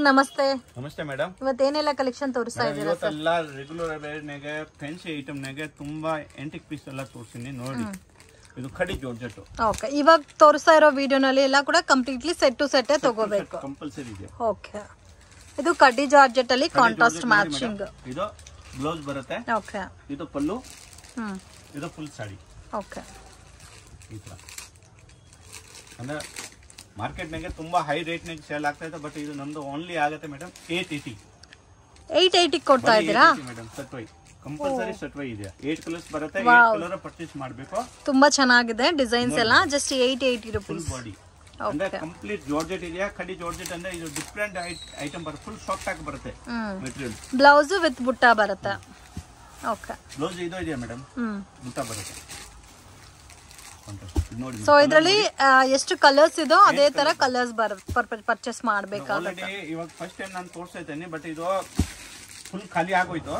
ನಮಸ್ತೆ. ನಮಸ್ತೆ madam. ಇವತ್ತೇನೆಲ್ಲ collection ತೋರಿಸ್ತಾ ಇದ್ದೀರಾ? ಇವತ್ತೆಲ್ಲ ರೆಗ್ಯುಲರ್ ವೇರ್ನಾಗೆ ಫ್ಯಾನ್ಸಿ ಐಟಮ್ನಾಗೆ ತುಂಬಾ ಎಂಟಿಕ್ ಪೀಸ್ ಎಲ್ಲ ತೋರಿಸ್ತೀನಿ ನೋಡಿ. ಇದು ಕಡಿ ಜಾರ್ಜೆಟ್. ಓಕೆ, ಇವಾಗ ತೋರಿಸ್ತಾ ಇರೋ ವಿಡಿಯೋನಲ್ಲಿ ಎಲ್ಲ ಕೂಡ ಕಂಪ್ಲೀಟ್ಲಿ ಸೆಟ್ ಟು ಸೆಟ್ ತಗೋಬೇಕು. ಕಂಪಲ್ಸರಿ ಇದೆ. ಓಕೆ, ಇದು ಕಡ್ಡಿ ಜಾರ್ಜೆಟ್ ಅಲ್ಲಿ ಕಾಂಟ್ರಾಸ್ಟ್ ಮ್ಯಾಚಿಂಗ್. ಇದು ಬ್ಲೌಸ್ ಬರುತ್ತೆ. ಓಕೆ, ಇದು ಪಲ್ಲು. ಇದು ಫುಲ್ ಸಾಡಿ. ಓಕೆ, ಈ ತರ ಅಂದ್ರೆ ಮಾರ್ಕೆಟ್ ನಾಗೆ ತುಂಬಾ ಹೈ ರೇಟ್ ನಾಗೆ ಸೇಲ್ ಆಗ್ತಾ ಇದೆ. ಬಟ್ ಇದು ನಮ್ದು ಓನ್ಲಿ ಆಗುತ್ತೆ ಮೇಡಮ್ 880 ಕೊಡ್ತಾ ಇದ್ದೀರಾ ಮೇಡಮ್. ಸಟ್ವೈ ಕಂಪಲ್ಸರಿ ಸಟ್ವೈ ಇದೆ. 8 ಕಲರ್ಸ್ ಬರುತ್ತೆ. 8 ಕಲರ್ ಪರ್ಚೇಸ್ ಮಾಡಬೇಕು. ತುಂಬಾ ಚೆನ್ನಾಗಿದೆ ಡಿಸೈನ್ಸ್ ಎಲ್ಲ. Just 880 rupees. ಫುಲ್ ಬಾಡಿ ಅಂದ್ರೆ ಕಂಪ್ಲೀಟ್ ಜಾರ್ಜೆಟ್ ಇದೆಯಾ. ಕಡಿ ಜಾರ್ಜೆಟ್ ಅಂದ್ರೆ ಇದು ಡಿಫರೆಂಟ್ ಐಟಮ್ ಬರುತ್ತೆ. ಫುಲ್ ಸಾಫ್ಟ್ ಆಗಿ ಬರುತ್ತೆ ಮೆಟೀರಿಯಲ್. ಬ್ಲೌಸ್ ವಿತ್ ಬುಟ್ಟ ಬರುತ್ತೆ. ಓಕೆ, ಬ್ಲೌಸ್ ಇದು ಇದೆಯಾ ಮೇಡಮ್? ಬುಟ್ಟ ಬರುತ್ತೆ ನೋಡಿ. ಸೊ ಇದರಲ್ಲಿ ಎಷ್ಟು ಕಲರ್ಸ್ ಇದೋ ಅದೇ ತರ ಕಲರ್ಸ್ ಪರ್ಚೇಸ್ ಮಾಡಬೇಕಾಗುತ್ತೆ. ಇವಾಗ ಫಸ್ಟ್ ಟೈಮ್ ನಾನು ತೋರಿಸ್ತಾ ಇದ್ದೇನೆ. ಬಟ್ ಇದು ಫುಲ್ ಖಾಲಿ ಆಗೋಯ್ತು.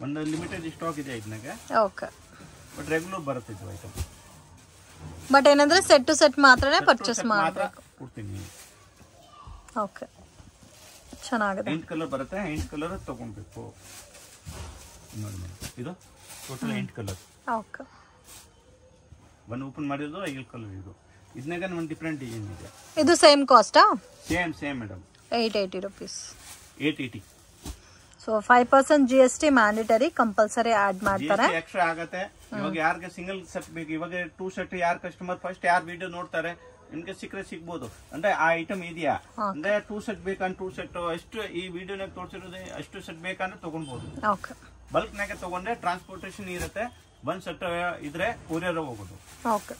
ಒಂದು ಲಿಮಿಟೆಡ್ ಸ್ಟಾಕ್ ಇದೆ ಇದನ್ನಾಗೆ. ಓಕೆ, ಬಟ್ ರೆಗ್ಯುಲರ್ ಬರುತ್ತೆ ಇದು ಐಟಮ್. ಬಟ್ ಏನಂದ್ರೆ ಸೆಟ್ ಟು ಸೆಟ್ ಮಾತ್ರನೇ ಪರ್ಚೇಸ್ ಮಾಡಬೇಕು. ಕೊಡ್ತೀನಿ. ಓಕೆ, ಚೆನ್ನಾಗಿದೆ. 8 ಕಲರ್ ಬರುತ್ತೆ. 8 ಕಲರ್ ತಗೊಳ್ಬೇಕು ನೋಡಿ. ಇದು ಟೋಟಲ್ 8 ಕಲರ್. ಓಕೆ, ಒಂದು ಓಪನ್ ಮಾಡಿರೋದು 8 ಕಲರ್. ಇದು ಇದನ್ನಾಗ ಒಂದು ಡಿಫರೆಂಟ್ ಡಿಸೈನ್ ಇದೆ. ಇದು ಸೇಮ್ ಕಾಸ್ಟಾ? Same madam. 880 rupees. 880. So 5% GST mandatory compulsory add ಮಾಡ್ತಾರೆ. ಎಕ್ಸ್ಟ್ರಾ ಆಗುತ್ತೆ. ಇವಾಗ ಯಾರಿಗೆ ಸಿಂಗಲ್ ಸೆಟ್ ಬೇಕು, ಇವಾಗ 2 ಸೆಟ್ ಯಾರು ಕಸ್ಟಮರ್ ಫಸ್ಟ್ ಯಾರು ವಿಡಿಯೋ ನೋಡ್ತಾರೆ ನಿಮ್ಗೆ ಸಿಕ್ಕರೆ ಸಿಗ್ಬೋದು. ಅಂದ್ರೆ ಆ ಐಟಮ್ ಇದೆಯಾ ಅಂದ್ರೆ 2 ಸೆಟ್ ಬೇಕಂದ್ರೆ 2 ಸೆಟ್ ಅಷ್ಟು ಈ ವಿಡಿಯೋನಾಗ ತೋರಿಸಿರೋದು ಅಷ್ಟು ಸೆಟ್ ಬೇಕಂದ್ರೆ ತಗೊಳ್ಬಹುದು. ಓಕೆ, ಬಲ್ಕ್ ನಾಗೆ ತಗೊಂಡ್ರೆ ಟ್ರಾನ್ಸ್ಪೋರ್ಟೇಷನ್ ಇರುತ್ತೆ. 1 ಸೆಟ್ ಇದ್ರೆ ಕೊರಿಯರ್ ಹೋಗೋದು. ಓಕೆ,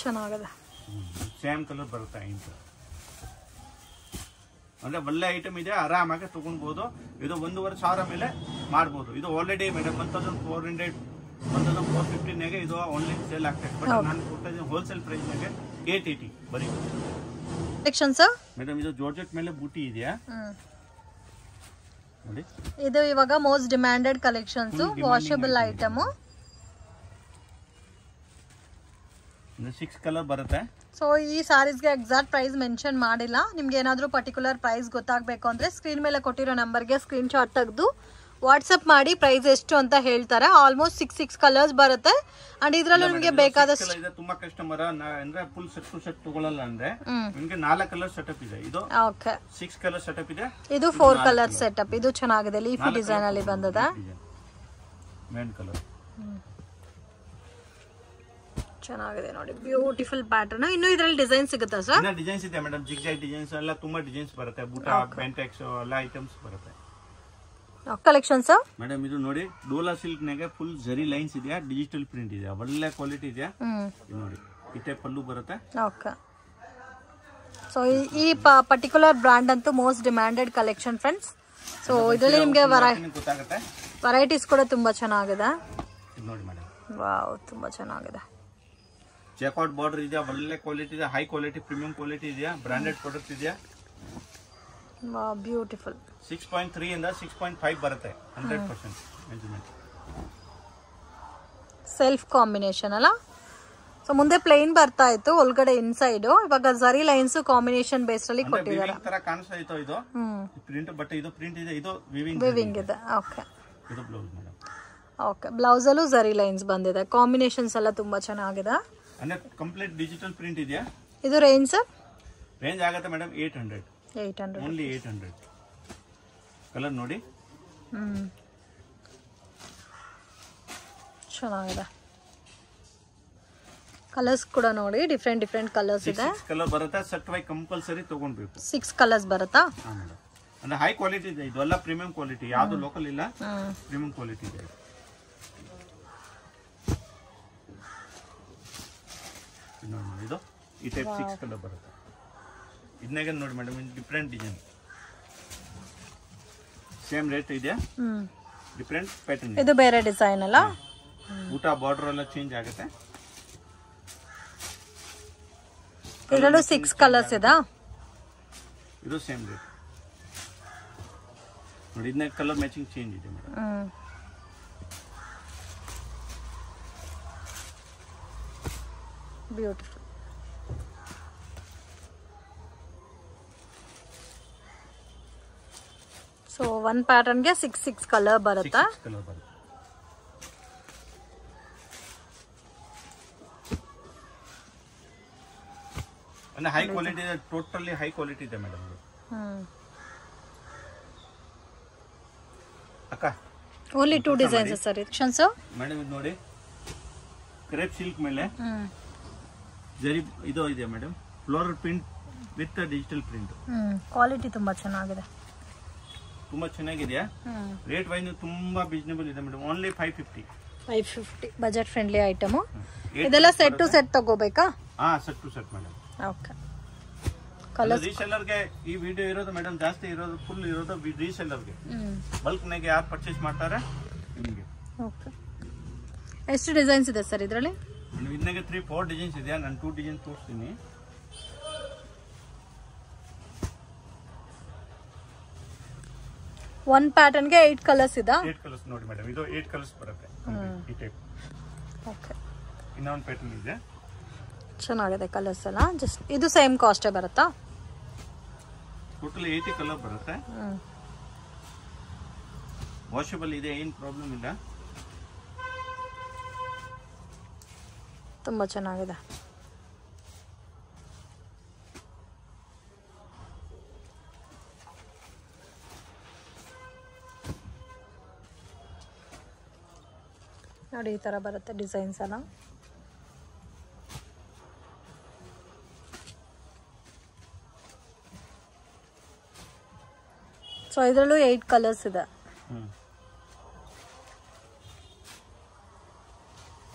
ಚೆನ್ನಾಗಿದೆ. ಸೇಮ್ ಕಲರ್ ಬರುತ್ತೆ. ಅಂದ್ರೆ ಒಳ್ಳೆ ಐಟಮ್ ಇದೆ. ಆರಾಮಾಗಿ ತಗೊಳ್ಬಹುದು. ಇದು 1,500 ಮೇಲೆ ಮಾಡಬಹುದು. ಇದು ಆಲ್ರೆಡಿ ಮೇಡಮ್ 1,400 1,450 ನಾಗೆ ಇದು ಆನ್ಲೈನ್ ಸೇಲ್ ಆಗ್ತದೆ. ಬಟ್ ನಾನು ಕೊಡ್ತಾ ಇದ್ದೀನಿ ಹೋಲ್ಸೇಲ್ ಪ್ರೈಸ್ ನಾಗೆ 880 ಬರೀ. ಮೇಡಮ್ ಇದು ಜಾರ್ಜೆಟ್ ಮೇಲೆ ಬೂಟಿ ಇದೆಯಾ ನೋಡಿ. ಇದು ಇವಾಗ most demanded collections. Washable item. 6 colour ಬರುತ್ತೆ. ಸೊ ಈ ಸಾರೀಸ್ಗೆ ಎಕ್ಸಾಕ್ಟ್ ಪ್ರೈಸ್ ಮೆನ್ಷನ್ ಮಾಡಿಲ್ಲ. ನಿಮ್ಗೆ ಏನಾದರೂ ಪರ್ಟಿಕ್ಯುಲರ್ ಪ್ರೈಸ್ ಗೊತ್ತಾಗಬೇಕು ಅಂದ್ರೆ ಸ್ಕ್ರೀನ್ ಮೇಲೆ ಕೊಟ್ಟಿರೋ ನಂಬರ್ಗೆ ಸ್ಕ್ರೀನ್ ಶಾಟ್ ತೆಗೆದು ವಾಟ್ಸಪ್ ಮಾಡಿ ಪ್ರೈಸ್ ಎಷ್ಟು ಅಂತ ಹೇಳ್ತಾರೆ. ಆಲ್ಮೋಸ್ಟ್ 6 ಕಲರ್ಸ್ ಬರುತ್ತೆ. ಅಂಡ್ ಇದ್ರಲ್ಲೂ ನಿಮಗೆ ಬೇಕಾದಷ್ಟು ತುಂಬಾ ಕಸ್ಟಮರ್ ಅಂದ್ರೆ ಫುಲ್ ಸೆಟ್ ತಗೊಳ್ಳಲ್ಲ ಅಂದ್ರೆ ನಿಮಗೆ 4 ಕಲರ್ ಸೆಟಪ್ ಇದೆ. ಇದು ಓಕೆ 6 ಕಲರ್ ಸೆಟಪ್ ಇದೆ. ಇದು 4 ಕಲರ್ ಸೆಟಪ್. ಇದು ಚೆನ್ನಾಗಿದೆ. ಲೀಫಿ ಡಿಸೈನ್ ಅಲ್ಲಿ ಬಂದಿದೆ. ಮೇನ್ ಕಲರ್ ಚೆನ್ನಾಗಿದೆ ನೋಡಿ. Beautiful pattern. ಇನ್ನು ಇದರಲ್ಲಿ ಡಿಸೈನ್ ಸಿಗುತ್ತಾ ಸರ್? ಇನ್ನ ಡಿಸೈನ್ಸ್ ಇದೆ ಮೇಡಮ್. ಜಿಗ್ಜಾಗ್ ಡಿಸೈನ್ಸ್ ಎಲ್ಲ ತುಂಬಾ ಡಿಸೈನ್ಸ್ ಬರುತ್ತೆ. ಬೂಟ ಬೆಂಟೆಕ್ಸ್ ಎಲ್ಲ ಐಟಮ್ಸ್ ಬರುತ್ತೆ. ಕಲೆಕ್ಷನ್ ಸರ್ ಮೇಡಮ್ ಇದು ನೋಡಿ. ಡೋಲಾ ಸಿಲ್ಕ್ ನಾಗೆ ಫುಲ್ ಜರಿ ಲೈನ್ಸ್ ಇದೆಯಾ. ಡಿಜಿಟಲ್ ಪ್ರಿಂಟ್ ಇದೆ. ಒಳ್ಳೆ ಕ್ವಾಲಿಟಿ ಇದೆ. ಇದು ನೋಡಿ ಈ ಟೈಪ್ ಪಲ್ಲು ಬರುತ್ತೆ. ಓಕೆ, ಸೊ ಈ ಪರ್ಟಿಕ್ಯುಲರ್ ಬ್ರಾಂಡ್ ಅಂತೂ most demanded collection friends. So ಇದರಲ್ಲಿ ನಿಮಗೆ ಗೊತ್ತಾಗುತ್ತೆ. ವೆರೈಟೀಸ್ ಕೂಡ ತುಂಬಾ ಚೆನ್ನಾಗಿದೆ. ನೋಡಿ ಮೇಡಮ್. ವಾವ್, ತುಂಬಾ ಚೆನ್ನಾಗಿದೆ. ಚೆಕ್ಔಟ್ ಬಾರ್ಡರ್ ಇದೆ. ಒಳ್ಳೆ ಕ್ವಾಲಿಟಿ ಇದೆ. ಹೈ ಕ್ವಾಲಿಟಿ ಪ್ರೀಮಿಯಂ ಕ್ವಾಲಿಟಿ ಇದೆಯಾ. ಬ್ರಾಂಡೆಡ್ ಪ್ರಾಡಕ್ಟ್ ಇದೆಯಾ. Wow, beautiful. 6.3 ಇಂದ 6.5 ಬರುತ್ತೆ. 100% ಮೆಜರ್ಮೆಂಟ್. ಸೆಲ್ಫ್ ಕಾಂಬಿನೇಷನ್ ಅಲ್ಲ. ಸೊ ಮುಂದೆ ಪ್ಲೇನ್ ಬರ್ತಾ ಇತ್ತು, ಒಳಗಡೆ ಇನ್ಸೈಡ್. ಇವಾಗ ಜರಿ ಲೈನ್ಸ್ ಕಾಂಬಿನೇಷನ್ ಬೇಸ್ ಅಲ್ಲಿ ಕೊಟ್ಟಿದ್ದಾರೆ. ತರ ಕಾಣಿಸ್ತಾ ಇತ್ತು ಇದು ಪ್ರಿಂಟ್. ಬಟ್ ಇದು ಪ್ರಿಂಟ್ ಇದೆ. ಇದು ವಿವಿಂಗ್ ಇದೆ. ಓಕೆ, ಇದು ಬ್ಲೌಸ್ ಮೇಡಮ್. ಓಕೆ, ಬ್ಲೌಸ್ ಅಲ್ಲೂ ಜರಿ ಲೈನ್ಸ್ ಬಂದಿದೆ. ಕಾಂಬಿನೇಷನ್ಸ್ ಎಲ್ಲ ತುಂಬಾ ಚೆನ್ನಾಗಿದೆ. ಅಂದ್ರೆ ಕಂಪ್ಲೀಟ್ ಡಿಜಿಟಲ್ ಪ್ರಿಂಟ್ ಇದೆಯಾ. ಇದು ರೇಂಜ್ ಸರ್? ರೇಂಜ್ ಆಗುತ್ತೆ ಮೇಡಮ್ 800. ಓನ್ಲಿ 800. ಕಲರ್ ನೋಡಿ. ಚೆನ್ನಾಗಿದೆ. ಕಲರ್ಸ್ ಕೂಡ ನೋಡಿ. ಡಿಫ್ರೆಂಟ್ ಕಲರ್ಸ್ ಇದೆ. 6 ಕಲರ್ ಬರುತ್ತೆ. ಸೆಟ್ ವೈ ಕಂಪಲ್ಸರಿ ತಗೊಳ್ಬೇಕು. 6 ಕಲರ್ಸ್ ಬರುತ್ತಾ? ಅಂದ್ರೆ ಹೈ ಕ್ವಾಲಿಟಿ ಇದೆ. ಇದು ಎಲ್ಲ ಪ್ರೀಮಿಯಂ ಕ್ವಾಲಿಟಿ. ಯಾವುದು ಲೋಕಲ್ ಇಲ್ಲ. ಪ್ರೀಮಿಯಂ ಕ್ವಾಲಿಟಿ ಇದೆ. ಇದು ಈ ಟೈಪ್ 6 ಕಲರ್ ಬರುತ್ತೆ. ಇದನ್ನಾಗ ನೋಡಿ madam. Different design. Same rate ಇದೆ. Different pattern. ಇದು ಬೇರೆ ಡಿಸೈನ್ ಅಲ್ಲ. ಊಟ ಬಾರ್ಡರ್ ಎಲ್ಲ ಚೇಂಜ್ ಆಗುತ್ತೆ. ಇದರಲ್ಲೂ 6 ಕಲರ್ಸ್ ಇದೆ. ಇದು ಸೇಮ್ ರೇಟ್ ನೋಡಿ. ಇದನ್ನ ಕಲರ್ ಮ್ಯಾಚಿಂಗ್ ಚೇಂಜ್ ಇದೆ ಮೇಡಮ್. ಬ್ಯೂಟಿಫುಲ್. ಸೊ ಒಂದು ಪ್ಯಾಟರ್ನ್ಗೆ 6 ಕಲರ್ ಬರುತ್ತಾ? ಕಲರ್ ಬರುತ್ತೆ. ಅಂದ್ರೆ ಹೈ ಕ್ವಾಲಿಟಿ ಇದೆ, ಟೋಟಲಿ ಹೈ ಕ್ವಾಲಿಟಿ ಇದೆ ಮೇಡಮ್. ಅಕ್ಕ ಓನ್ಲಿ 2 ಡಿಸೈನ್ಸ್ ಸರ್ ಇದು ಮೇಡಮ್. ಇದು ನೋಡಿ, ಕ್ರೇಪ್ ಸಿಲ್ಕ್ ಮೇಲೆ ಜರಿ ಇದು ಇದೆ madam, floral print with digital print. Quality ತುಂಬಾ ಚೆನ್ನಾಗಿದೆ. ತುಂಬಾ ಚೆನ್ನಾಗಿದೆಯಾ? ರೇಟ್ ವೈಸ್ ತುಂಬಾ ರೀಸನಬಲ್ ಇದೆ madam. Only 550 budget friendly item. ಇದೆಲ್ಲ ಸೆಟ್ ಟು ಸೆಟ್ ತಗೋಬೇಕಾ? Set to set madam. Okay. Reseller ಗೆ ಈ ವಿಡಿಯೋ ಇರೋದು ಮೇಡಮ್, ಜಾಸ್ತಿ ಇರೋದು ಫುಲ್ ಇರೋದು ರೀಸೆಲ್ಲರ್ ಗೆ. ಬಲ್ಕ್ ನಾಗ ಯಾರು ಪರ್ಚೇಸ್ ಮಾಡ್ತಾರೆ ನಿಮಗೆ. ಓಕೆ. ಎಷ್ಟು ಡಿಸೈನ್ಸ್ ಇದೆ ಸರ್ ಇದರಲ್ಲಿ? ಇದನ್ನಾಗೆ 3-4 ಡಿಸೈನ್ಸ್ ಇದೆ. ನಾನು 2 ಡಿಸೈನ್ ತೋರಿಸ್ತೀನಿ. ಒಂದು ಪ್ಯಾಟರ್ನ್ ಗೆ 8 ಕಲರ್ಸ್ ಇದೆ. 8 ಕಲರ್ಸ್ ನೋಡಿ ಮೇಡಮ್. ಇದು 8 ಕಲರ್ಸ್ ಬರುತ್ತೆ ಈ ಟೈಪ್. ಓಕೆ. ಇನ್ನೊಂದು ಪ್ಯಾಟರ್ನ್ ಇದೆ, ಚೆನ್ನಾಗಿದೆ ಕಲರ್ಸ್ ಎಲ್ಲ. ಜಸ್ಟ್ ಇದು ಸೇಮ್ ಕಾಸ್ಟ್ ಬರುತ್ತಾ? ಟೋಟಲ್ 80 ಕಲರ್ ಬರುತ್ತೆ. ವಾಷಬಲ್ ಇದೆ, ಏನು ಪ್ರಾಬ್ಲಮ್ ಇಲ್ಲ. ತುಂಬಾ ಚೆನ್ನಾಗಿದೆ. ನೋಡಿ ಈ ತರ ಬರುತ್ತೆ ಡಿಸೈನ್ಸ್ ಎಲ್ಲ. ಸೊ ಇದರಲ್ಲೂ 8 ಕಲರ್ಸ್ ಇದೆ.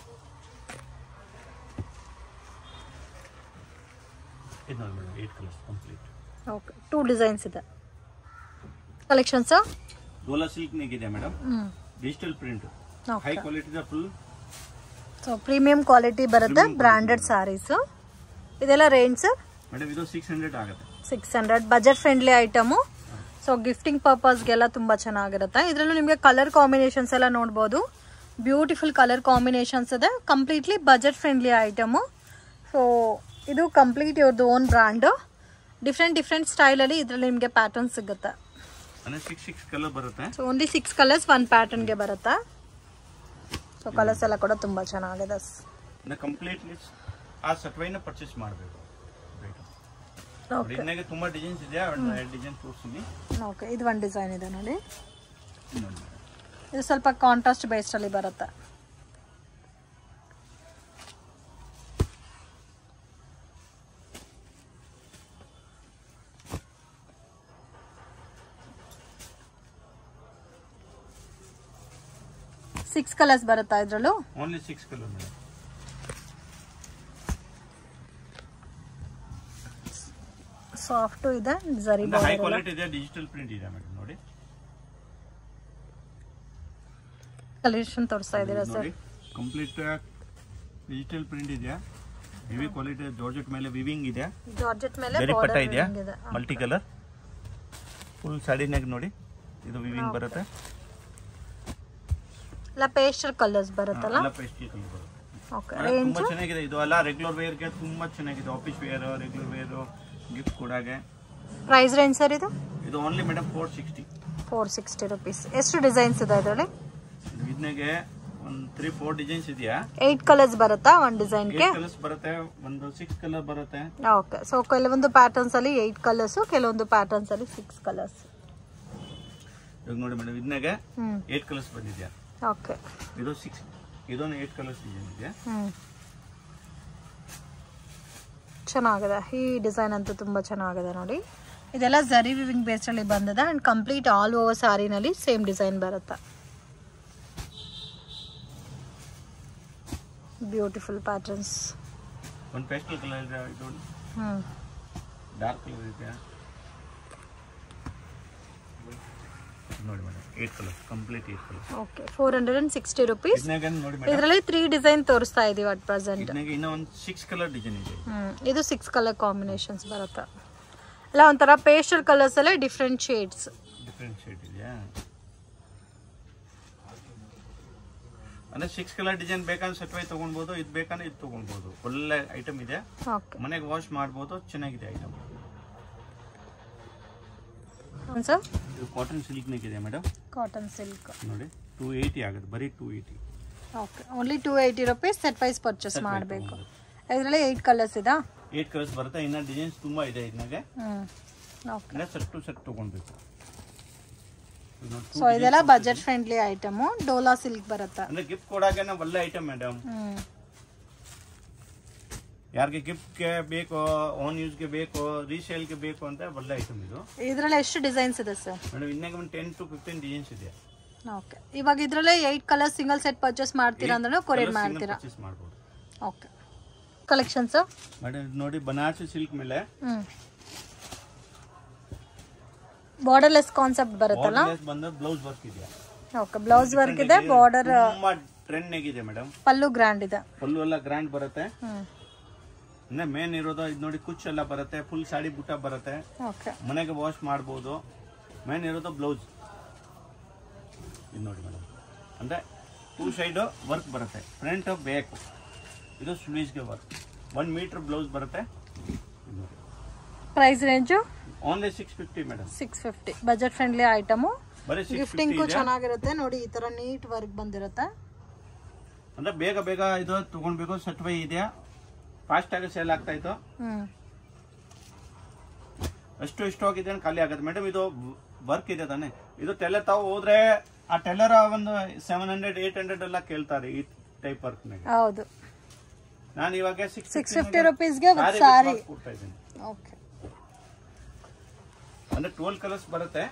ಇದು ನೋಡಿ madam, 8 colours complete. Okay. 2 designs ಇದೆ. ಕಲೆಕ್ಷನ್ಸ್ ಡೋಲಾ ಸಿಲ್ಕ್ ಇದೆ madam, digital print, high quality ಇದೆ ಫುಲ್. ಸೊ ಪ್ರೀಮಿಯಂ ಕ್ವಾಲಿಟಿ ಬರುತ್ತೆ, ಬ್ರಾಂಡೆಡ್ ಸಾರೀಸ್. ಇದೆಲ್ಲ ರೇಂಜ್ ಸರ್? ಮೇಡಮ್ ಇದು 600 ಆಗುತ್ತೆ. 600 budget friendly item. So gifting ಪರ್ಪಸ್ಗೆಲ್ಲ ತುಂಬ ಚೆನ್ನಾಗಿರುತ್ತೆ. ಇದರಲ್ಲೂ ನಿಮಗೆ ಕಲರ್ ಕಾಂಬಿನೇಷನ್ಸ್ ಎಲ್ಲ ನೋಡ್ಬೋದು. ಬ್ಯೂಟಿಫುಲ್ ಕಲರ್ ಕಾಂಬಿನೇಷನ್ಸ್ ಇದೆ. Completely budget friendly item. So ಇದು ಕಂಪ್ಲೀಟ್ ಇವ್ರದ್ದು ಓನ್ ಬ್ರ್ಯಾಂಡು. ಡಿಫ್ರೆಂಟ್ ಸ್ಟೈಲಲ್ಲಿ ಇದರಲ್ಲಿ ನಿಮಗೆ ಪ್ಯಾಟರ್ನ್ ಸಿಗುತ್ತೆ. 6 ಕಲರ್ ಬರುತ್ತೆ. ಸೊ ಓನ್ಲಿ 6 ಕಲರ್ಸ್ ಒಂದು ಪ್ಯಾಟರ್ನ್ಗೆ ಬರುತ್ತೆ. ಸೊ ಕಲರ್ಸ್ ಎಲ್ಲ ಕೂಡ ತುಂಬ ಚೆನ್ನಾಗಿದೆ. ಕಂಪ್ಲೀಟ್ಲಿ ಆ ಸೆಟ್ವೈನ ಪರ್ಚೇಸ್ ಮಾಡಬೇಕು. ಇದನ್ನಾಗೆ ತುಂಬಾ ಡಿಸೈನ್ಸ್ ಇದೆ, 2 ಡಿಸೈನ್ ತೋರಿಸ್ತೀನಿ. ಓಕೆ. ಇದು ಒಂದು ಡಿಸೈನ್ ಇದೆ ನೋಡಿ. ಇದು ಸ್ವಲ್ಪ ಕಾಂಟ್ರಾಸ್ಟ್ ಬೇಸ್ಡ್ ಅಲ್ಲಿ ಬರುತ್ತೆ. ಸಿಕ್ಸ್ ಕಲರ್ಸ್ ಬರುತ್ತಾ ಇದ್ರಲ್ಲೂ? Only 6 colour madam. ಸಾಫ್ಟ್ ಇದೆ, ಜರಿ ಹೈ ಕ್ವಾಲಿಟಿ ಇದೆ, ಡಿಜಿಟಲ್ ಪ್ರಿಂಟ್ ಇದೆ ಮೇಡಮ್. ನೋಡಿ ಕಲೆಕ್ಷನ್ ತೋರಿಸ್ತಾ ಇದ್ದೀರಾ ಸರ್? ಕಂಪ್ಲೀಟ್ ಡಿಜಿಟಲ್ ಪ್ರಿಂಟ್ ಇದೆ, ಹೆವಿ ಕ್ವಾಲಿಟಿ, ಜಾರ್ಜೆಟ್ ಮೇಲೆ ವಿವಿಂಗ್ ಇದೆ, ಜಾರ್ಜೆಟ್ ಮೇಲೆ ಜರಿ ಪಟ್ಟ ಇದೆ, ಮಲ್ಟಿ ಕಲರ್ ಫುಲ್ ಸಾಡಿನಾಗ ನೋಡಿ ಇದು ವಿವಿಂಗ್ ಬರುತ್ತೆ. ಎಲ್ಲ ಪೇಸ್ಟಲ್ ಕಲರ್ಸ್ ಬರುತ್ತಲ್ಲ? ಎಲ್ಲ ಪೇಸ್ಟಲ್ ಕಲರ್ ಬರುತ್ತೆ. ಓಕೆ. ತುಂಬಾ ಚೆನ್ನಾಗಿದೆ. ಇದು ಎಲ್ಲ ರೆಗ್ಯುಲರ್ ವೇರ್ ಗೆ ತುಂಬಾ ಚೆನ್ನಾಗಿದೆ. Office wear, regular wear, gift ಕೊಡಾಗೆ. ಪ್ರೈಸ್ ರೇಂಜ್ ಸರ್ ಇದು? ಇದು ಓನ್ಲಿ ಮೇಡಮ್ 460 ರೂಪೀಸ್. ಎಷ್ಟು ಡಿಸೈನ್ಸ್ ಇದೆ ಇದರಲ್ಲಿ? ಇದನ್ನಾಗೆ ಒಂದು 3-4 ಡಿಸೈನ್ಸ್ ಇದೆಯಾ? 8 ಕಲರ್ಸ್ ಬರುತ್ತಾ ಒಂದು ಡಿಸೈನ್ ಗೆ? 8 ಕಲರ್ಸ್ ಬರುತ್ತೆ, ಒಂದು 6 ಕಲರ್ ಬರುತ್ತೆ. ಓಕೆ. ಸೊ ಕೆಲವೊಂದು ಪ್ಯಾಟರ್ನ್ಸ್ ಅಲ್ಲಿ 8 ಕಲರ್ಸ್, ಕೆಲವೊಂದು ಪ್ಯಾಟರ್ನ್ಸ್ ಅಲ್ಲಿ 6 ಕಲರ್ಸ್. ಈಗ ನೋಡಿ ಮೇಡಮ್, ಇದನ್ನಾಗೆ 8 ಕಲರ್ಸ್ ಬಂದಿದ್ಯಾ? ಓಕೆ. ಇದು 6, ಇದೊಂದು 8 ಕಲರ್ಸ್ ಡಿಸೈನ್ ಇದೆ. ಚೆನ್ನಾಗಿದೆ. ಈ ಡಿಸೈನ್ ಅಂತೂ ತುಂಬ ಚೆನ್ನಾಗಿದೆ ನೋಡಿ. ಇದೆಲ್ಲ ಜರಿ ವಿವಿಂಗ್ ಬೇಸ್ಡಲ್ಲಿ ಬಂದಿದೆ ಆ್ಯಂಡ್ ಕಂಪ್ಲೀಟ್ ಆಲ್ ಓವರ್ ಸ್ಯಾರಿನಲ್ಲಿ ಸೇಮ್ ಡಿಸೈನ್ ಬರುತ್ತೆ. Beautiful patterns. ಒಂದು ಪೇಸ್ಟಲ್ ಕಲರ್ ಇದೆ, ಇದು ಡಾರ್ಕ್ ಕಲರ್ ಇದೆ ನೋಡಿ madam. 8 colour, complete 8 colour. Okay. 460 rupees. ಇದರಲ್ಲಿ 3 ಡಿಸೈನ್ ತೋರಿಸ್ತಾ ಇದೀವಿ ಅಟ್ ಪ್ರೆಸೆಂಟ್. ಇನ್ನೂ ಒಂದು 6 ಕಲರ್ ಡಿಸೈನ್ ಇದೆ. ಇದು 6 ಕಲರ್ ಕಾಂಬಿನೇಷನ್ಸ್ ಬರುತ್ತೆ. ಎಲ್ಲ ಒಂಥರ ಪೇಸ್ಟಲ್ ಕಲರ್ಸ್ ಅಲ್ಲೇ ಡಿಫ್ರೆಂಟ್ ಶೇಡ್ ಇದೆಯಾ? ಅಂದ್ರೆ 6 ಕಲರ್ ಡಿಸೈನ್ ಬೇಕಂದ್ರೆ ಸೆಟ್ ವೈ ತಗೊಳ್ಬಹುದು, ಇದು ಬೇಕಂದ್ರೆ ಇದು ತಗೊಳ್ಬಹುದು. ಒಳ್ಳೆ ಐಟಮ್ ಇದೆ, ಮನೆಗೆ ವಾಶ್ ಮಾಡಬಹುದು. ಚೆನ್ನಾಗಿದೆ ಐಟಮ್. ಸರ್ ಇದು ಕಾಟನ್ ಸಿಲ್ಕ್ ನೆಕ್ ಇದೆ ಮೇಡಮ್. ಕಾಟನ್ ಸಿಲ್ಕ್ ನೋಡಿ 280 ಆಗುತ್ತೆ, ಬರೀ 280. Okay, only 280 rupees set wise purchase ಮಾಡಬೇಕು. ಇದರಲ್ಲಿ 8 ಕಲರ್ಸ್ ಇದಾ? 8 ಕಲರ್ಸ್ ಬರುತ್ತೆ. ಇನ್ನ ಡಿಸೈನ್ಸ್ ತುಂಬಾ ಇದೆ ಇದನ್ನಾಗೆ. ಓಕೆ, ಸೆಟ್ ಟು ಸೆಟ್ ತಗೊಳ್ಬೇಕು. ಸೊ ಇದೆಲ್ಲ budget friendly item. Dhola silk ಬರುತ್ತೆ ಅಂದ್ರೆ ಗಿಫ್ಟ್ ಕೊಡಾಗೆ ಒಳ್ಳೆ ಐಟಮ್ ಮೇಡಮ್. ಯಾರಿಗೆ ಗಿಫ್ಟ್ ಗೆ ಬೇಕು, ಓನ್ ಯೂಸ್ ಗೆ ಬೇಕು, ರೀಸೇಲ್ ಗೆ ಬೇಕು ಅಂತ ಒಳ್ಳೆ ಐಟಮ್ ಇದು. ಇದರಲ್ಲಿ ಎಷ್ಟು ಡಿಸೈನ್ಸ್ ಇದೆ ಸರ್? ಮೇಡಮ್ ಇನ್ನೇ 10 to 15 ಡಿಸೈನ್ಸ್ ಇದೆ. ಓಕೆ, ಇವಾಗ ಇದರಲ್ಲೇ 8 ಕಲರ್ ಸಿಂಗಲ್ ಸೆಟ್ ಪರ್ಚೇಸ್ ಮಾಡ್ತೀರಾ ಅಂದ್ರೆ ಕೊರಿಯರ್ ಮಾಡ್ತೀರಾ? ಪರ್ಚೇಸ್ ಮಾಡಬಹುದು. ಓಕೆ, ಕಲೆಕ್ಷನ್ಸ್ ಮೇಡಮ್ ನೋಡಿ ಬನಾರಸಿ ಸಿಲ್ಕ್ ಮೇಲೆ ಬಾರ್ಡರ್ಲೆಸ್ ಕಾನ್ಸೆಪ್ಟ್ ಬರುತ್ತಲ್ಲ. ಬಂದು ಬ್ಲೌಸ್ ವರ್ಕ್ ಇದೆ. ಓಕೆ, ಬ್ಲೌಸ್ ವರ್ಕ್ ಇದೆ. ಬಾರ್ಡರ್ ತುಂಬಾ ಟ್ರೆಂಡ್ ಆಗಿದೆ ಮೇಡಮ್. ಪಲ್ಲು ಗ್ರ್ಯಾಂಡ್ ಇದೆ. ಪಲ್ಲು ಎಲ್ಲ ಗ್ರ್ಯಾಂಡ್ ಬರುತ್ತೆ. ಇನ್ನ ಮೇನ್ ಇರೋದು ಇದು ನೋಡಿ, ಕುಚ್ ಎಲ್ಲ ಬರುತ್ತೆ, ಫುಲ್ ಸಾಡಿ ಬುಟ್ಟ ಬರುತ್ತೆ. ಓಕೆ, ಮನೆಗೆ ವಾಶ್ ಮಾಡಬಹುದು. ಮೇನ್ ಇರೋದು ಬ್ಲೌಸ್ ಇದು ನೋಡಿ ಮೇಡಮ್. ಅಂದ್ರೆ 2 ಸೈಡ್ ವರ್ಕ್ ಬರುತ್ತೆ, ಫ್ರಂಟ್ ಬ್ಯಾಕ್. ಇದು ಸ್ಲೀವ್ಸ್ ಗೆ ವರ್ಕ್. 1 ಮೀಟರ್ ಬ್ಲೌಸ್ ಬರುತ್ತೆ. Price range only 650 madam. 650 budget friendly item. ಬರೀ ಗಿಫ್ಟಿಂಗ್ ಚೆನ್ನಾಗಿರುತ್ತೆ ನೋಡಿ. ಈ ತರ ನೀಟ್ ವರ್ಕ್ ಬಂದಿರುತ್ತೆ. ಅಂದ್ರೆ ಬೇಗ ಬೇಗ ಇದು ತಗೊಂಡ್ಬೇಕು. ಸೆಟ್ ವೈ ಇದೆ, ಫಾಸ್ಟ್ ಆಗಿ ಸೇಲ್ ಆಗ್ತಾ ಇತ್ತು. ಎಷ್ಟು ಸ್ಟಾಕ್ ಇದೆ ಖಾಲಿ ಆಗುತ್ತೆ ಮೇಡಮ್. ಇದು ವರ್ಕ್ ಇದೆ ತಾನೆ. ಇದು ಟೆಲ್ಲರ್ ತಾವು ಹೋದ್ರೆ ಆ ಟೆಲ್ಲರ್ ಒಂದು 700 800 ಎಲ್ಲ ಕೇಳ್ತಾರೆ ಈ ಟೈಪ್ ವರ್ಕ್ ನಾಗ. ಹೌದು, ನಾನು ಇವಾಗ 650 rupeesಗೆ ಸಾರಿ ಕೊಡ್ತಾ ಇದ್ದೀನಿ. ಓಕೆ, ಅಂದ್ರೆ 12 ಕಲರ್ಸ್ ಬರುತ್ತೆ.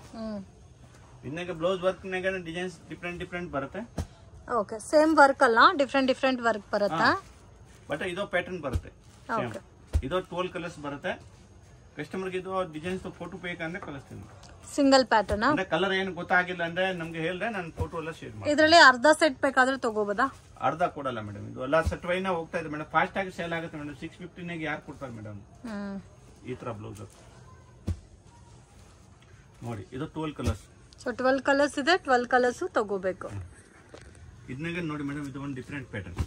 ಇನ್ನೇಗ ಬ್ಲೌಸ್ ವರ್ಕ್ ನಾಗ ಡಿಸೈನ್ಸ್ ಡಿಫರೆಂಟ್ ಬರುತ್ತೆ. ಓಕೆ, ಸೇಮ್ ವರ್ಕ್ ಅಲ್ಲ, ಡಿಫರೆಂಟ್ ವರ್ಕ್ ಬರುತ್ತೆ. ಬಟ್ ಇದು ಪ್ಯಾಟರ್ನ್ ಬರುತ್ತೆ. ಓಕೆ, ಇದು 12 ಕಲರ್ಸ್ ಬರುತ್ತೆ. ಕಸ್ಟಮರ್ ಗೆ ಇದು ಡಿಸೈನ್ಸ್ ಫೋಟೋ ಬೇಕಂದ್ರೆ ಕಳಿಸ್ತೀನಿ. ಸಿಂಗಲ್ ಪ್ಯಾಟರ್ನ್ ಅಂದ್ರೆ ಕಲರ್ ಏನು ಗೊತ್ತಾಗಿಲ್ಲ ಅಂದ್ರೆ ನಮ್ಗೆ ಹೇಳಿದ್ರೆ ನಾನು ಫೋಟೋ ಎಲ್ಲ ಶೇರ್ ಮಾಡ್ತೀನಿ. ಇದರಲ್ಲಿ ಅರ್ಧ ಸೆಟ್ ಬೇಕಾದ್ರೆ ತಗೋಬೋದಾ? ಅರ್ಧ ಕೊಡಲ್ಲ ಮೇಡಮ್. ಇದು ಎಲ್ಲ ಸೆಟ್ ವೈನ ಹೋಗ್ತಾ ಇದೆ ಮೇಡಮ್. ಫಾಸ್ಟ್ ಆಗಿ ಸೇಲ್ ಆಗುತ್ತೆ ಮೇಡಮ್. 650 ನಾಗ ಯಾರು ಕೊಡ್ತಾರೆ ಮೇಡಮ್ ಈ ತರ ಬ್ಲೌಸ್? ನೋಡಿ ಇದು 12 ಕಲರ್ಸ್. ಸೊ 12 ಕಲರ್ಸ್ ಇದೆ. 12 ಕಲರ್ಸ್ ತಗೋಬೇಕು. ಇದನ್ನಾಗ ನೋಡಿ ಮೇಡಮ್, ಇದು ಒಂದು ಡಿಫರೆಂಟ್ ಪ್ಯಾಟರ್ನ್.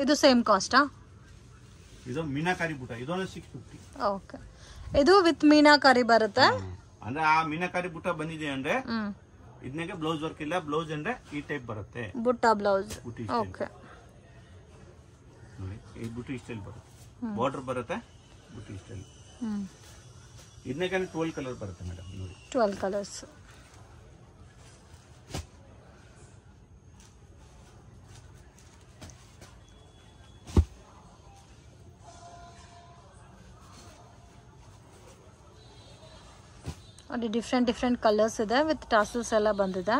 ಇದು ಸೇಮ್ ಕಾಸ್ಟಾ? ಇದು ಮೀನಾಕಾರಿ ಬುಟ್ಟ. ಇದು 650. ಓಕೆ, ಇದು ವಿತ್ ಮೀನಾಕಾರಿ ಬರುತ್ತೆ. ಅಂದ್ರೆ ಆ ಮೀನಾಕಾರಿ ಬುಟ್ಟ ಬಂದಿದೆ ಅಂದ್ರೆ ಇದನ್ನಾಗ ಬ್ಲೌಸ್ ವರ್ಕ್ ಇಲ್ಲ. ಬ್ಲೌಸ್ ಅಂದ್ರೆ ಈ ಟೈಪ್ ಬರುತ್ತೆ, ಬುಟ್ಟ ಬ್ಲೌಸ್. ಓಕೆ, ನೋಡಿ ಈ ಬುಟ್ಟಿ ಸ್ಟೈಲ್ ಬರುತ್ತೆ. ಬಾರ್ಡರ್ ಬರುತ್ತೆ, ಬುಟ್ಟಿ ಸ್ಟೈಲ್. ಇದನ್ನಾಗ 12 ಕಲರ್ ಬರುತ್ತೆ ಮೇಡಮ್. ನೋಡಿ 12 ಕಲರ್ಸ್. ಅದು ಡಿಫ್ರೆಂಟ್ ಕಲರ್ಸ್ ಇದೆ. ವಿತ್ ಟಾಸಲ್ಸ್ ಎಲ್ಲ ಬಂದಿದೆ.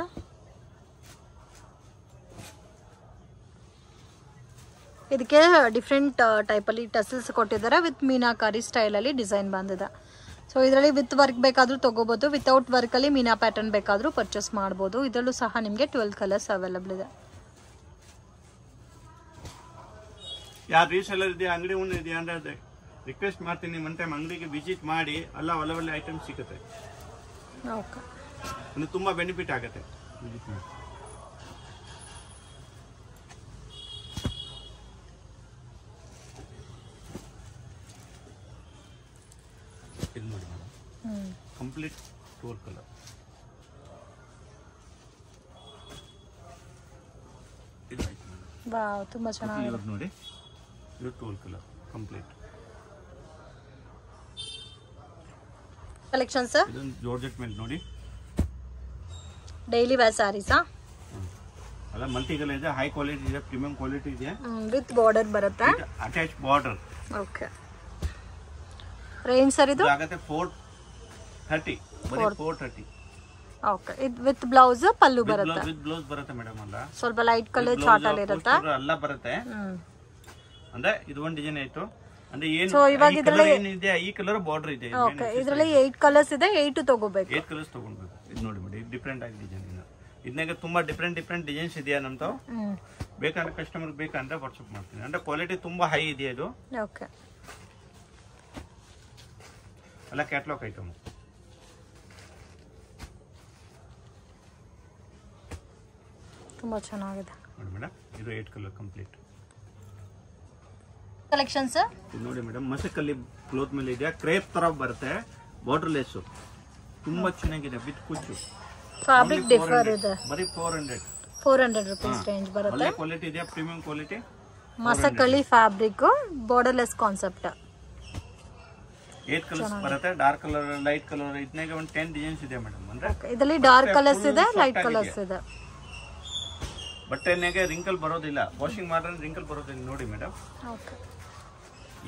ಇದಕ್ಕೆ ಡಿಫ್ರೆಂಟ್ ಟೈಪಲ್ಲಿ ಟಸಲ್ಸ್ ಕೊಟ್ಟಿದ್ದಾರೆ. ವಿತ್ ಮೀನಾಕಾರಿ ಸ್ಟೈಲಲ್ಲಿ ಡಿಸೈನ್ ಬಂದಿದೆ. ಸೊ ಇದರಲ್ಲಿ ವಿತ್ ವರ್ಕ್ ಬೇಕಾದರೂ ತೊಗೋಬೋದು, ವಿತೌಟ್ ವರ್ಕಲ್ಲಿ ಮೀನಾ ಪ್ಯಾಟರ್ನ್ ಬೇಕಾದರೂ ಪರ್ಚೇಸ್ ಮಾಡ್ಬೋದು. ಇದರಲ್ಲೂ ಸಹ ನಿಮಗೆ 12 ಕಲರ್ಸ್ ಅವೈಲಬಲ್ ಇದೆ. ಯಾರು ರೀಸೆಲ್ಲರ್ ಇದೆಯಾ, ಅಂಗಡಿ ಒಂದು ಇದೆಯಾ ಅಂದ್ರೆ ರಿಕ್ವೆಸ್ಟ್ ಮಾಡ್ತೀನಿ. ಒನ್ ಟೈಮ್ ಅಂಗಡಿಗೆ ವಿಸಿಟ್ ಮಾಡಿ, ಎಲ್ಲ ಒಳ್ಳೆ ಐಟಮ್ ಸಿಗುತ್ತೆ. ಓಕೆ, ತುಂಬಾ ಬೆನಿಫಿಟ್ ಆಗುತ್ತೆ ವಿಸಿಟ್ ಮಾಡಿ. ಇದು ನೋಡಿ ಮೇಡಮ್, ಕಂಪ್ಲೀಟ್ 12 ಕಲರ್. ಇದು ವಾವ್, ತುಂಬಾ ಚೆನ್ನಾಗಿದೆ ನೋಡಿ. ಇದು 12 ಕಲರ್ ಕಂಪ್ಲೀಟ್ ಕಲೆಕ್ಷನ್ ಸರ್. ಇದೊಂದು ಜಾರ್ಜೆಟ್ ಮೇಲೆ ನೋಡಿ, ಡೈಲಿ ವೇರ್ ಸ್ಯಾರೀಸಾ? ಅಲ್ಲ, ಮಲ್ಟಿ ಕಲರ್ ಇದೆ, ಹೈ ಕ್ವಾಲಿಟಿ ಇದೆ, ಪ್ರೀಮಿಯಂ ಕ್ವಾಲಿಟಿ ಇದೆ. ವಿತ್ ಬಾರ್ಡರ್ ಬರುತ್ತೆ, attach border. Okay, range sir ಇದು ಆಗುತ್ತೆ 430, ಬರೀ 430. ಓಕೆ, ಇದು ವಿತ್ ಬ್ಲೌಸ್ ಪಲ್ಲು ಬರುತ್ತೆ. ವಿತ್ ಬ್ಲೌಸ್ ಬರುತ್ತೆ ಮೇಡಮ್. ಅಲ್ಲ ಸ್ವಲ್ಪ ಲೈಟ್ ಕಲರ್ ಚಾರ್ಟ್ ಅಲ್ಲಿ ಇರುತ್ತೆ. ಎಲ್ಲ ಬರುತ್ತೆ. ಅಂದ್ರೆ ಇದು ಒಂದು ಡಿಸೈನ್ ಆಯ್ತು. ಅಂದ್ರೆ ಏನು ಸೊ ಇವಾಗ ಇದರಲ್ಲಿ ಏನಿದೆ, ಈ ಕಲರ್ ಬಾರ್ಡರ್ ಇದೆ. ಓಕೆ, ಇದರಲ್ಲಿ 8 ಕಲರ್ಸ್ ಇದೆ. 8 ತಗೋಬೇಕು. 8 ಕಲರ್ಸ್ ತಗೊಳ್ಬೇಕು. ಇದು ನೋಡಿ ಮೇಡಮ್, ಡಿಫರೆಂಟ್ ಆಗಿ ಡಿಸೈನ್. ಇದನ್ನಾಗ ತುಂಬಾ ಡಿಫರೆಂಟ್ ಡಿಸೈನ್ಸ್ ಇದೆಯಾ ನಮ್ದು. ಬೇಕಾದ್ರೆ ಕಸ್ಟಮರ್ ಬೇಕಂದ್ರೆ ವಾಟ್ಸ್ಆಪ್ ಮಾಡ್ತೀನಿ. ಅಂದ್ರೆ ಕ್ವಾಲಿಟಿ ತುಂಬಾ ಹೈ ಇದೆ ಇದು. ಓಕೆ, ಅಲ್ಲ ಕ್ಯಾಟ್ಲಾಗ್ ಐಟಮ್. ತುಂಬಾ ಚೆನ್ನಾಗಿದೆ ನೋಡಿ ಮೇಡಮ್. ಇದು 8 ಕಲರ್ ಕಂಪ್ಲೀಟ್ ಕಲೆಕ್ಷನ್ ಸರ್. ಇದು ನೋಡಿ ಮೇಡಮ್, ಮಸಕಲ್ಲಿ ಕ್ಲೋತ್ ಮೇಲೆ ಇದೆ. ಕ್ರೇಪ್ ತರ ಬರುತ್ತೆ, ಬಾರ್ಡರ್ ಲೆಸ್. ತುಂಬಾ ಚೆನ್ನಾಗಿದೆ ವಿತ್ ಕುಚ್ಚು. ಫ್ಯಾಬ್ರಿಕ್ ಡಿಫರ್ ಇದೆ. ಬರೀ 400 ರೂಪೀಸ್ ರೇಂಜ್ ಬರುತ್ತೆ. ಒಳ್ಳೆ ಕ್ವಾಲಿಟಿ ಇದೆ, premium quality. Masakali fabric, borderless concept. 8 colours ಬರುತ್ತೆ, ಡಾರ್ಕ್ ಕಲರ್, ಲೈಟ್ ಕಲರ್. ಇದನ್ನೇ ಒಂದು 10 ಡಿಸೈನ್ಸ್ ಇದೆ ಮೇಡಮ್. ಅಂದ್ರೆ ಇದರಲ್ಲಿ ಡಾರ್ಕ್ ಕಲರ್ಸ್ ಇದೆ, ಲೈಟ್ ಕಲರ್ಸ್ ಇದೆ. ಬಟ್ಟೆನೆಗೆ ರಿಂಕಲ್ ಬರೋದಿಲ್ಲ, ವಾಷಿಂಗ್ ಮಾಡ್ರೆ ರಿಂಕಲ್ ಬರೋದಿಲ್ಲ ನೋಡಿ ಮೇಡಮ್. ಓಕೆ,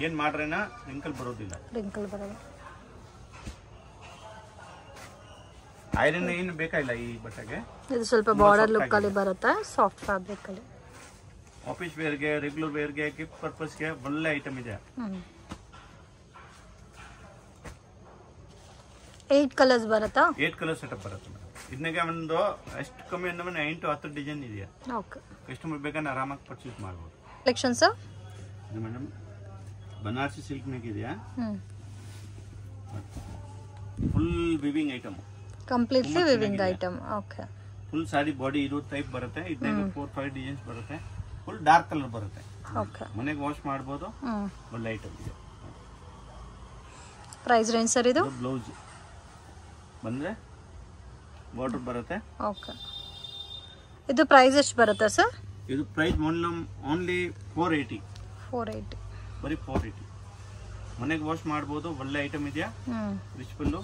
ಏನ್ ಮಾಡ್ರೇನ ರಿಂಕಲ್ ಬರೋದಿಲ್ಲ. ರಿಂಕಲ್ ಬರೋದು. ಐರನ್ ಏನು ಬೇಕಾಗಿಲ್ಲ ಈ ಬಟ್ಟೆಗೆ. ಇದು ಸ್ವಲ್ಪ ಬಾರ್ಡರ್ ಲುಕ್ ಅಲ್ಲಿ ಬರುತ್ತೆ, ಸಾಫ್ಟ್ ಫ್ಯಾಬ್ರಿಕ್ ಅಲ್ಲಿ. ಆಫೀಸ್ ವೇರ್ ಗೆ, ರೆಗ್ಯುಲರ್ ವೇರ್ ಗೆ, ಗಿಫ್ಟ್ ಪರ್ಪಸ್ ಗೆ ಒಳ್ಳೆ ಐಟಮ್ ಇದೆ. 8 ಕಲರ್ಸ್ ಬರುತ್ತಾ? 8 ಕಲರ್ ಸೆಟಪ್ ಬರುತ್ತೆ ಮೇಡಮ್. ಇದನ್ನೆಗೆ ಒಂದು ಎಷ್ಟು ಕಮ್ಮಿ ಅಂದ್ರೆ 9 to 10 ಡಿಸೈನ್ ಇದೆಯಾ. ಓಕೆ, ಕಸ್ಟಮರ್ ಬೇಕಾದ್ರೆ ಆರಾಮಾಗಿ ಪರ್ಚೇಸ್ ಮಾಡಬಹುದು. ಕಲೆಕ್ಷನ್ಸ್ ಇದು ಮೇಡಮ್ ಬನಾರಸಿ ಸಿಲ್ಕ್ ನಾಗ ಇದೆಯಾ, full viewing item, completely viewing item. Okay, full sari body ಇರೋ ಟೈಪ್ ಬರುತ್ತೆ. ಇದನ್ನೇ 4-5 ಡಿಸೈನ್ಸ್ ಬರುತ್ತೆ. ಫುಲ್ ಡಾರ್ಕ್ ಕಲರ್ ಬರುತ್ತೆ. ಓಕೆ, ಮನೆಗೆ ವಾಶ್ ಮಾಡಬಹುದು. ಒಳ್ಳೆ ಐಟಮ್ ಇದೆ. ಪ್ರೈಸ್ ರೇಂಜ್ ಸರ್ ಇದು? ಬ್ಲೌಸ್ ಬಂದ್ರೆ ಬಾರ್ಡರ್ ಬರುತ್ತೆ. ಓಕೆ, ಇದು ಪ್ರೈಸ್ ಎಷ್ಟು ಬರುತ್ತೆ ಸರ್? ಇದು ಪ್ರೈಸ್ ಓನ್ಲಿ 480. ಬರೀ 480. ಮನೆಗೆ ವಾಶ್ ಮಾಡಬಹುದು. ಒಳ್ಳೆ ಐಟಮ್ ಇದೆಯಾ, ರಿಚ್ಫುಲ್,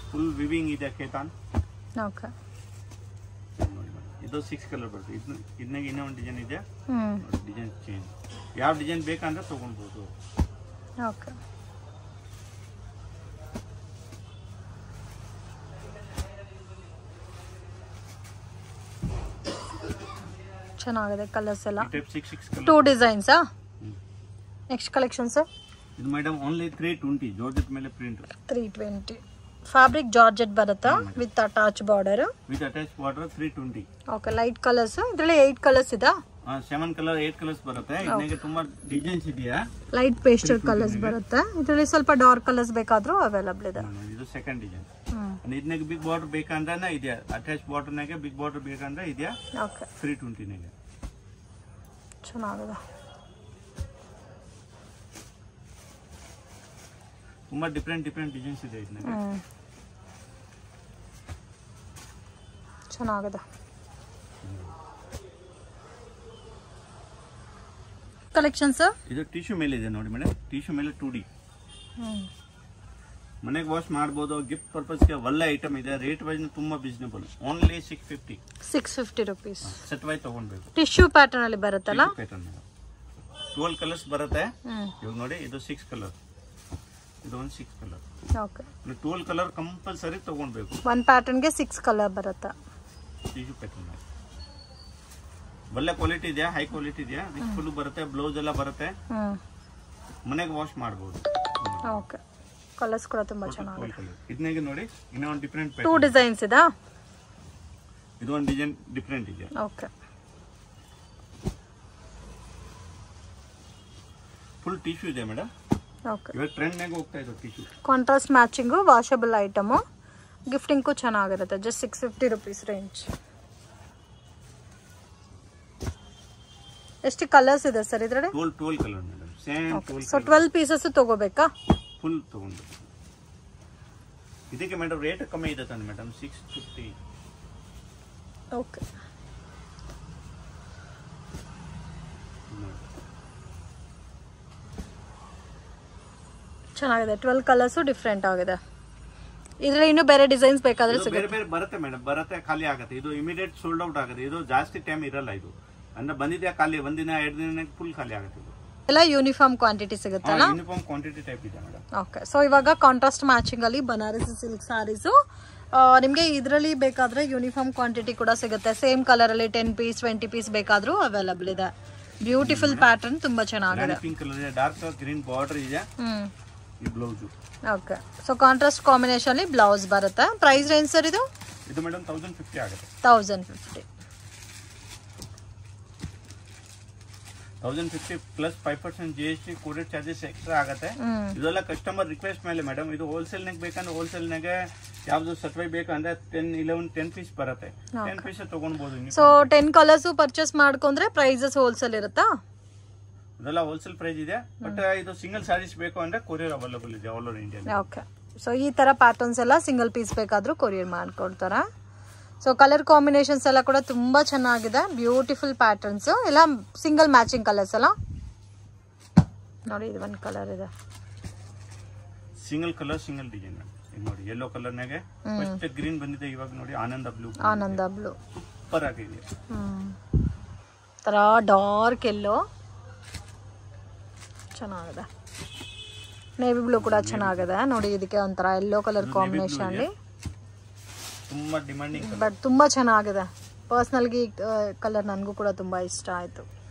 ಫುಲ್ ವಿವಿಂಗ್ ಇದೆ ಕೇತಾನ್. ಓಕೆ, ಇದು 6 ಕಲರ್ ಬರುತ್ತೆ. ಇದನ್ನಾಗ ಇನ್ನೂ ಒಂದು ಡಿಸೈನ್ ಇದೆ, ಡಿಸೈನ್ ಚೇಂಜ್. ಯಾವ ಡಿಸೈನ್ ಬೇಕಂದ್ರೆ ತಗೊಳ್ಬಹುದು. ಓಕೆ, ಚೆನ್ನಾಗಿದೆ ಕಲರ್ಸ್ ಎಲ್ಲ. 2 ಡಿಸೈನ್ಸ್. Next collection sir? ಇದು ಮೇಡಮ್ ಓನ್ಲಿ 320 ಜಾರ್ಜೆಟ್ ಮೇಲೆ ಪ್ರಿಂಟ್. 320 ಫ್ಯಾಬ್ರಿಕ್ ಜಾರ್ಜೆಟ್ ಬರುತ್ತಾ with attach border. 320. Okay, light colours. ಇದರಲ್ಲಿ 8 ಕಲರ್ಸ್ ಇದೆ. 7 ಕಲರ್ 8 ಕಲರ್ಸ್ ಬರುತ್ತೆ. ಇದಕ್ಕೆ ತುಂಬಾ ಡಿಸೈನ್ಸ್ ಇದೆಯಾ. ಲೈಟ್ ಪೇಸ್ಟಲ್ ಕಲರ್ಸ್ ಬರುತ್ತೆ. ಇದರಲ್ಲಿ ಸ್ವಲ್ಪ ಡಾರ್ಕ್ ಕಲರ್ಸ್ ಬೇಕಾದ್ರೂ ಅವೈಲಬಲ್ ಇದೆ. ಇದು ಸೆಕೆಂಡ್ ಡಿಸೈನ್. ಇದಕ್ಕೆ ಬಿಗ್ ಬಾರ್ಡರ್ ಬೇಕಂದ್ರೆ ಇದೆಯಾ, ಅಟ್ಯಾಚ್ ಬಾರ್ಡರ್ ನಾಗೆ ಬಿಗ್ ಬಾರ್ಡರ್ ಬೇಕಂದ್ರೆ ಇದೆಯಾ. ಓಕೆ, 320 ನಾಗೆ ಚೆನ್ನಾಗಿದೆ. ತುಂಬಾ ಡಿಫರೆಂಟ್ ಡಿಸೈನ್ಸ್ ಇದೆ ಇದಕ್ಕೆ. ಚೆನ್ನಾಗಿದೆ ಕಲೆಕ್ಷನ್ಸ್. ಇದು ಟಿಶ್ಯೂ ಮೇಲೆ ಇದೆ ನೋಡಿ ಮೇಡಮ್. ಟಿಶ್ಯೂ ಮೇಲೆ 2D ಮನೆಗೆ ವಾಶ್ ಮಾಡಬಹುದು. ಗಿಫ್ಟ್ ಪರ್ಪಸ್ ಗೆ ಒಳ್ಳೆ ಐಟಮ್ ಇದೆ. ರೇಟ್ ವೈಸ್ ತುಂಬಾ reasonable. Only 650 rupees. Set wise ತಗೊಳ್ಬೇಕು. ಟಿಶ್ಯೂ ಪ್ಯಾಟರ್ನ್ ಅಲ್ಲಿ ಬರುತ್ತಲ್ಲ. 12 ಕಲರ್ಸ್ ಬರುತ್ತೆ. ಇವಾಗ ನೋಡಿ ಇದು 6 ಕಲರ್, ಇದು ಒಂದು 6 ಕಲರ್. ಓಕೆ, 12 ಕಲರ್ ಕಂಪಲ್ಸರಿ ತಗೊಳ್ಬೇಕು. ಒಂದು ಪ್ಯಾಟರ್ನ್ ಗೆ 6 ಕಲರ್ ಬರುತ್ತೆ. ಟಿಶ್ಯೂ ಪ್ಯಾಟರ್ನ್ ಒಳ್ಳೆ ಕ್ವಾಲಿಟಿ ಇದೆಯಾ, ಹೈ ಕ್ವಾಲಿಟಿ ಇದೆಯಾ. ಫುಲ್ ಬರುತ್ತೆ, ಬ್ಲೌಸ್ ಎಲ್ಲ ಬರುತ್ತೆ. ಮನೆಗೆ ವಾಶ್ ಮಾಡಬಹುದು. ಓಕೆ, ಕಲರ್ಸ್ ಕೂಡ ತುಂಬಾ ಚೆನ್ನಾಗಿದೆ. ಇದನ್ನೇ ನೋಡಿ ಇನ್ನೂ ಒಂದು ಡಿಫರೆಂಟ್ 2 ಡಿಸೈನ್ಸ್ ಇದೆ. ಇದು ಒಂದು ಡಿಸೈನ್ ಡಿಫರೆಂಟ್ ಇದೆ. ಓಕೆ, ಫುಲ್ ಟಿಶ್ಯೂ ಇದೆ ಮೇಡಮ್. ಓಕೆ, ಇವಾಗ ಟ್ರೆಂಡ್ ನಾಗ ಹೋಗ್ತಾ ಇದೆ tissue. Contrast matching, washable item, gifting ಚೆನ್ನಾಗಿರುತ್ತೆ. Just 650 rupees range. ಎಷ್ಟು ಕಲರ್ಸ್ ಇದೆ ಸರ್ ಇದರಲ್ಲಿ? 12 colour madam. Same 12. So 12 pieces ತಗೋಬೇಕಾ? ಫುಲ್ ತಗೊಂಡು. ಇದಕ್ಕೆ ಮೇಡಮ್ ರೇಟ್ ಕಮ್ಮಿ ಇದೆ ತಾನೆ ಮೇಡಮ್, 650. ಓಕೆ, ಚೆನ್ನಾಗಿದೆ. 12 ಕಲರ್ಸ್ ಡಿಫ್ರೆಂಟ್ ಆಗಿದೆ. ಇದರಲ್ಲಿ ಇನ್ನೂ ಬೇರೆ ಡಿಸೈನ್ಸ್ ಬೇಕಾದ್ರೆ ಬೇರೆ ಬೇರೆ ಬರುತ್ತೆ ಮೇಡಮ್. ಬರುತ್ತೆ, ಖಾಲಿ ಆಗುತ್ತೆ. ಇದು ಇಮಿಡಿಯೇಟ್ ಸೋಲ್ಡ್ ಔಟ್ ಆಗುತ್ತೆ. ಇದು ಜಾಸ್ತಿ ಟೈಮ್ ಇರಲ್ಲ. ಇದು ಅಂದ್ರೆ ಬಂದಿದೆ ಖಾಲಿ, ಒಂದಿನ 2 ದಿನ ಫುಲ್ ಖಾಲಿ ಆಗುತ್ತೆ. ಎಲ್ಲ ಯೂನಿಫಾರ್ಮ್ ಕ್ವಾಂಟಿಟಿ ಸಿಗುತ್ತಲ್ಲ? ಯೂನಿಫಾರ್ಮ್ ಕ್ವಾಂಟಿಟಿ ಟೈಪ್ ಇದೆ ಮೇಡಮ್. ಓಕೆ, ಸೊ ಇವಾಗ ಕಾಂಟ್ರಾಸ್ಟ್ ಮ್ಯಾಚಿಂಗ್ ಅಲ್ಲಿ ಬನಾರಸಿ ಸಿಲ್ಕ್ ಸ್ಯಾರೀಸು ನಿಮಗೆ ಇದರಲ್ಲಿ ಬೇಕಾದ್ರೆ ಯೂನಿಫಾರ್ಮ್ ಕ್ವಾಂಟಿಟಿ ಕೂಡ ಸಿಗುತ್ತೆ. ಸೇಮ್ ಕಲರ್ ಅಲ್ಲಿ 10 ಪೀಸ್ 20 ಪೀಸ್ ಬೇಕಾದ್ರೂ ಅವೈಲಬಲ್ ಇದೆ. ಬ್ಯೂಟಿಫುಲ್ ಪ್ಯಾಟರ್ನ್, ತುಂಬಾ ಚೆನ್ನಾಗಿದೆ. ಪಿಂಕ್ ಕಲರ್ ಇದೆ, ಡಾರ್ಕ್ ಗ್ರೀನ್ ಬಾರ್ಡರ್ ಇದೆ. ಈ blouse. Okay, so contrast combination ಅಲ್ಲಿ ಬ್ಲೌಸ್ ಬರುತ್ತೆ. ಪ್ರೈಸ್ ರೇಂಜ್ ಸರ್ ಇದು? ಇದು ಮೇಡಮ್ 1050 ಆಗುತ್ತೆ. 1050 plus 5% GST coded charges extra ಆಗುತ್ತೆ. ಇದೆಲ್ಲ ಕಸ್ಟಮರ್ ರಿಕ್ವೆಸ್ಟ್ ಮೇಲೆ ಮೇಡಮ್. ಇದು ಹೋಲ್ಸೇಲ್ ನಾಗ ಬೇಕಂದ್ರೆ ಹೋಲ್ಸೇಲ್ ನಾಗ ಯಾವ್ದು ಸರ್ಟಿಫೈ ಬೇಕಂದ್ರೆ 10 ಪೀಸ್ ಬರುತ್ತೆ. 10 ಪೀಸ್ ತಗೊಳ್ಬಹುದು. ಸೊ 10 ಕಲರ್ಸ್ ಪರ್ಚೇಸ್ ಮಾಡ್ಕೊಂಡ್ರೆ ಪ್ರೈಸಸ್ ಹೋಲ್ಸೇಲ್ ಇರುತ್ತಾ? ಇದೆಲ್ಲ ಹೋಲ್ಸೇಲ್ ಪ್ರೈಸ್ ಇದೆ. ಬಟ್ ಇದು ಸಿಂಗಲ್ ಸ್ಯಾರೀಸ್ ಬೇಕು ಅಂದ್ರೆ ಕೊರಿಯರ್ ಅವೈಲೇಬಲ್ ಇದೆ all over India. Okay, so ಈ ಥರ ಪ್ಯಾಟರ್ನ್ಸ್ ಎಲ್ಲ ಸಿಂಗಲ್ ಪೀಸ್ ಬೇಕಾದರೂ ಕೊರಿಯರ್ ಮಾಡಿಕೊಡ್ತಾರೆ. ಸೊ ಕಲರ್ ಕಾಂಬಿನೇಷನ್ಸ್ ಎಲ್ಲ ಕೂಡ ತುಂಬ ಚೆನ್ನಾಗಿದೆ. ಬ್ಯೂಟಿಫುಲ್ ಪ್ಯಾಟರ್ನ್ಸು ಎಲ್ಲ ಸಿಂಗಲ್ ಮ್ಯಾಚಿಂಗ್ ಕಲರ್ಸ್ ಅಲ್ಲ ನೋಡಿ. ಇದು ಒಂದು ಕಲರ್ ಇದೆ, ಸಿಂಗಲ್ ಕಲರ್ ಸಿಂಗಲ್ ಡಿಸೈನ್ ನೋಡಿ. ಯೆಲ್ಲೋ ಕಲರ್ನಾಗೆ ಫಸ್ಟ್ ಗ್ರೀನ್ ಬಂದಿದೆ, ಇವಾಗ ನೋಡಿ ಆನಂದ ಬ್ಲೂ. ಆನಂದ ಬ್ಲೂ ಸೂಪರ್ ಆಗಿದೆ. ಥರ ಡಾರ್ಕ್ ಎಲ್ಲೋ ಚೆನ್ನಾಗಿದೆ. ನೇವಿ ಬ್ಲೂ ಕೂಡ ಚೆನ್ನಾಗಿದೆ ನೋಡಿ. ಇದಕ್ಕೆ ಒಂಥರ ಯೆಲ್ಲೋ ಕಲರ್ ಕಾಂಬಿನೇಷನ್ ಅಲ್ಲಿ ತುಂಬಾ ಡಿಮಾಂಡಿಂಗ್, ಬಟ್ ತುಂಬಾ ಚೆನ್ನಾಗಿದೆ. ಪರ್ಸನಲ್ಗೆ ಈ ಕಲರ್ ನನಗೂ ಕೂಡ ತುಂಬಾ ಇಷ್ಟ ಆಯ್ತು.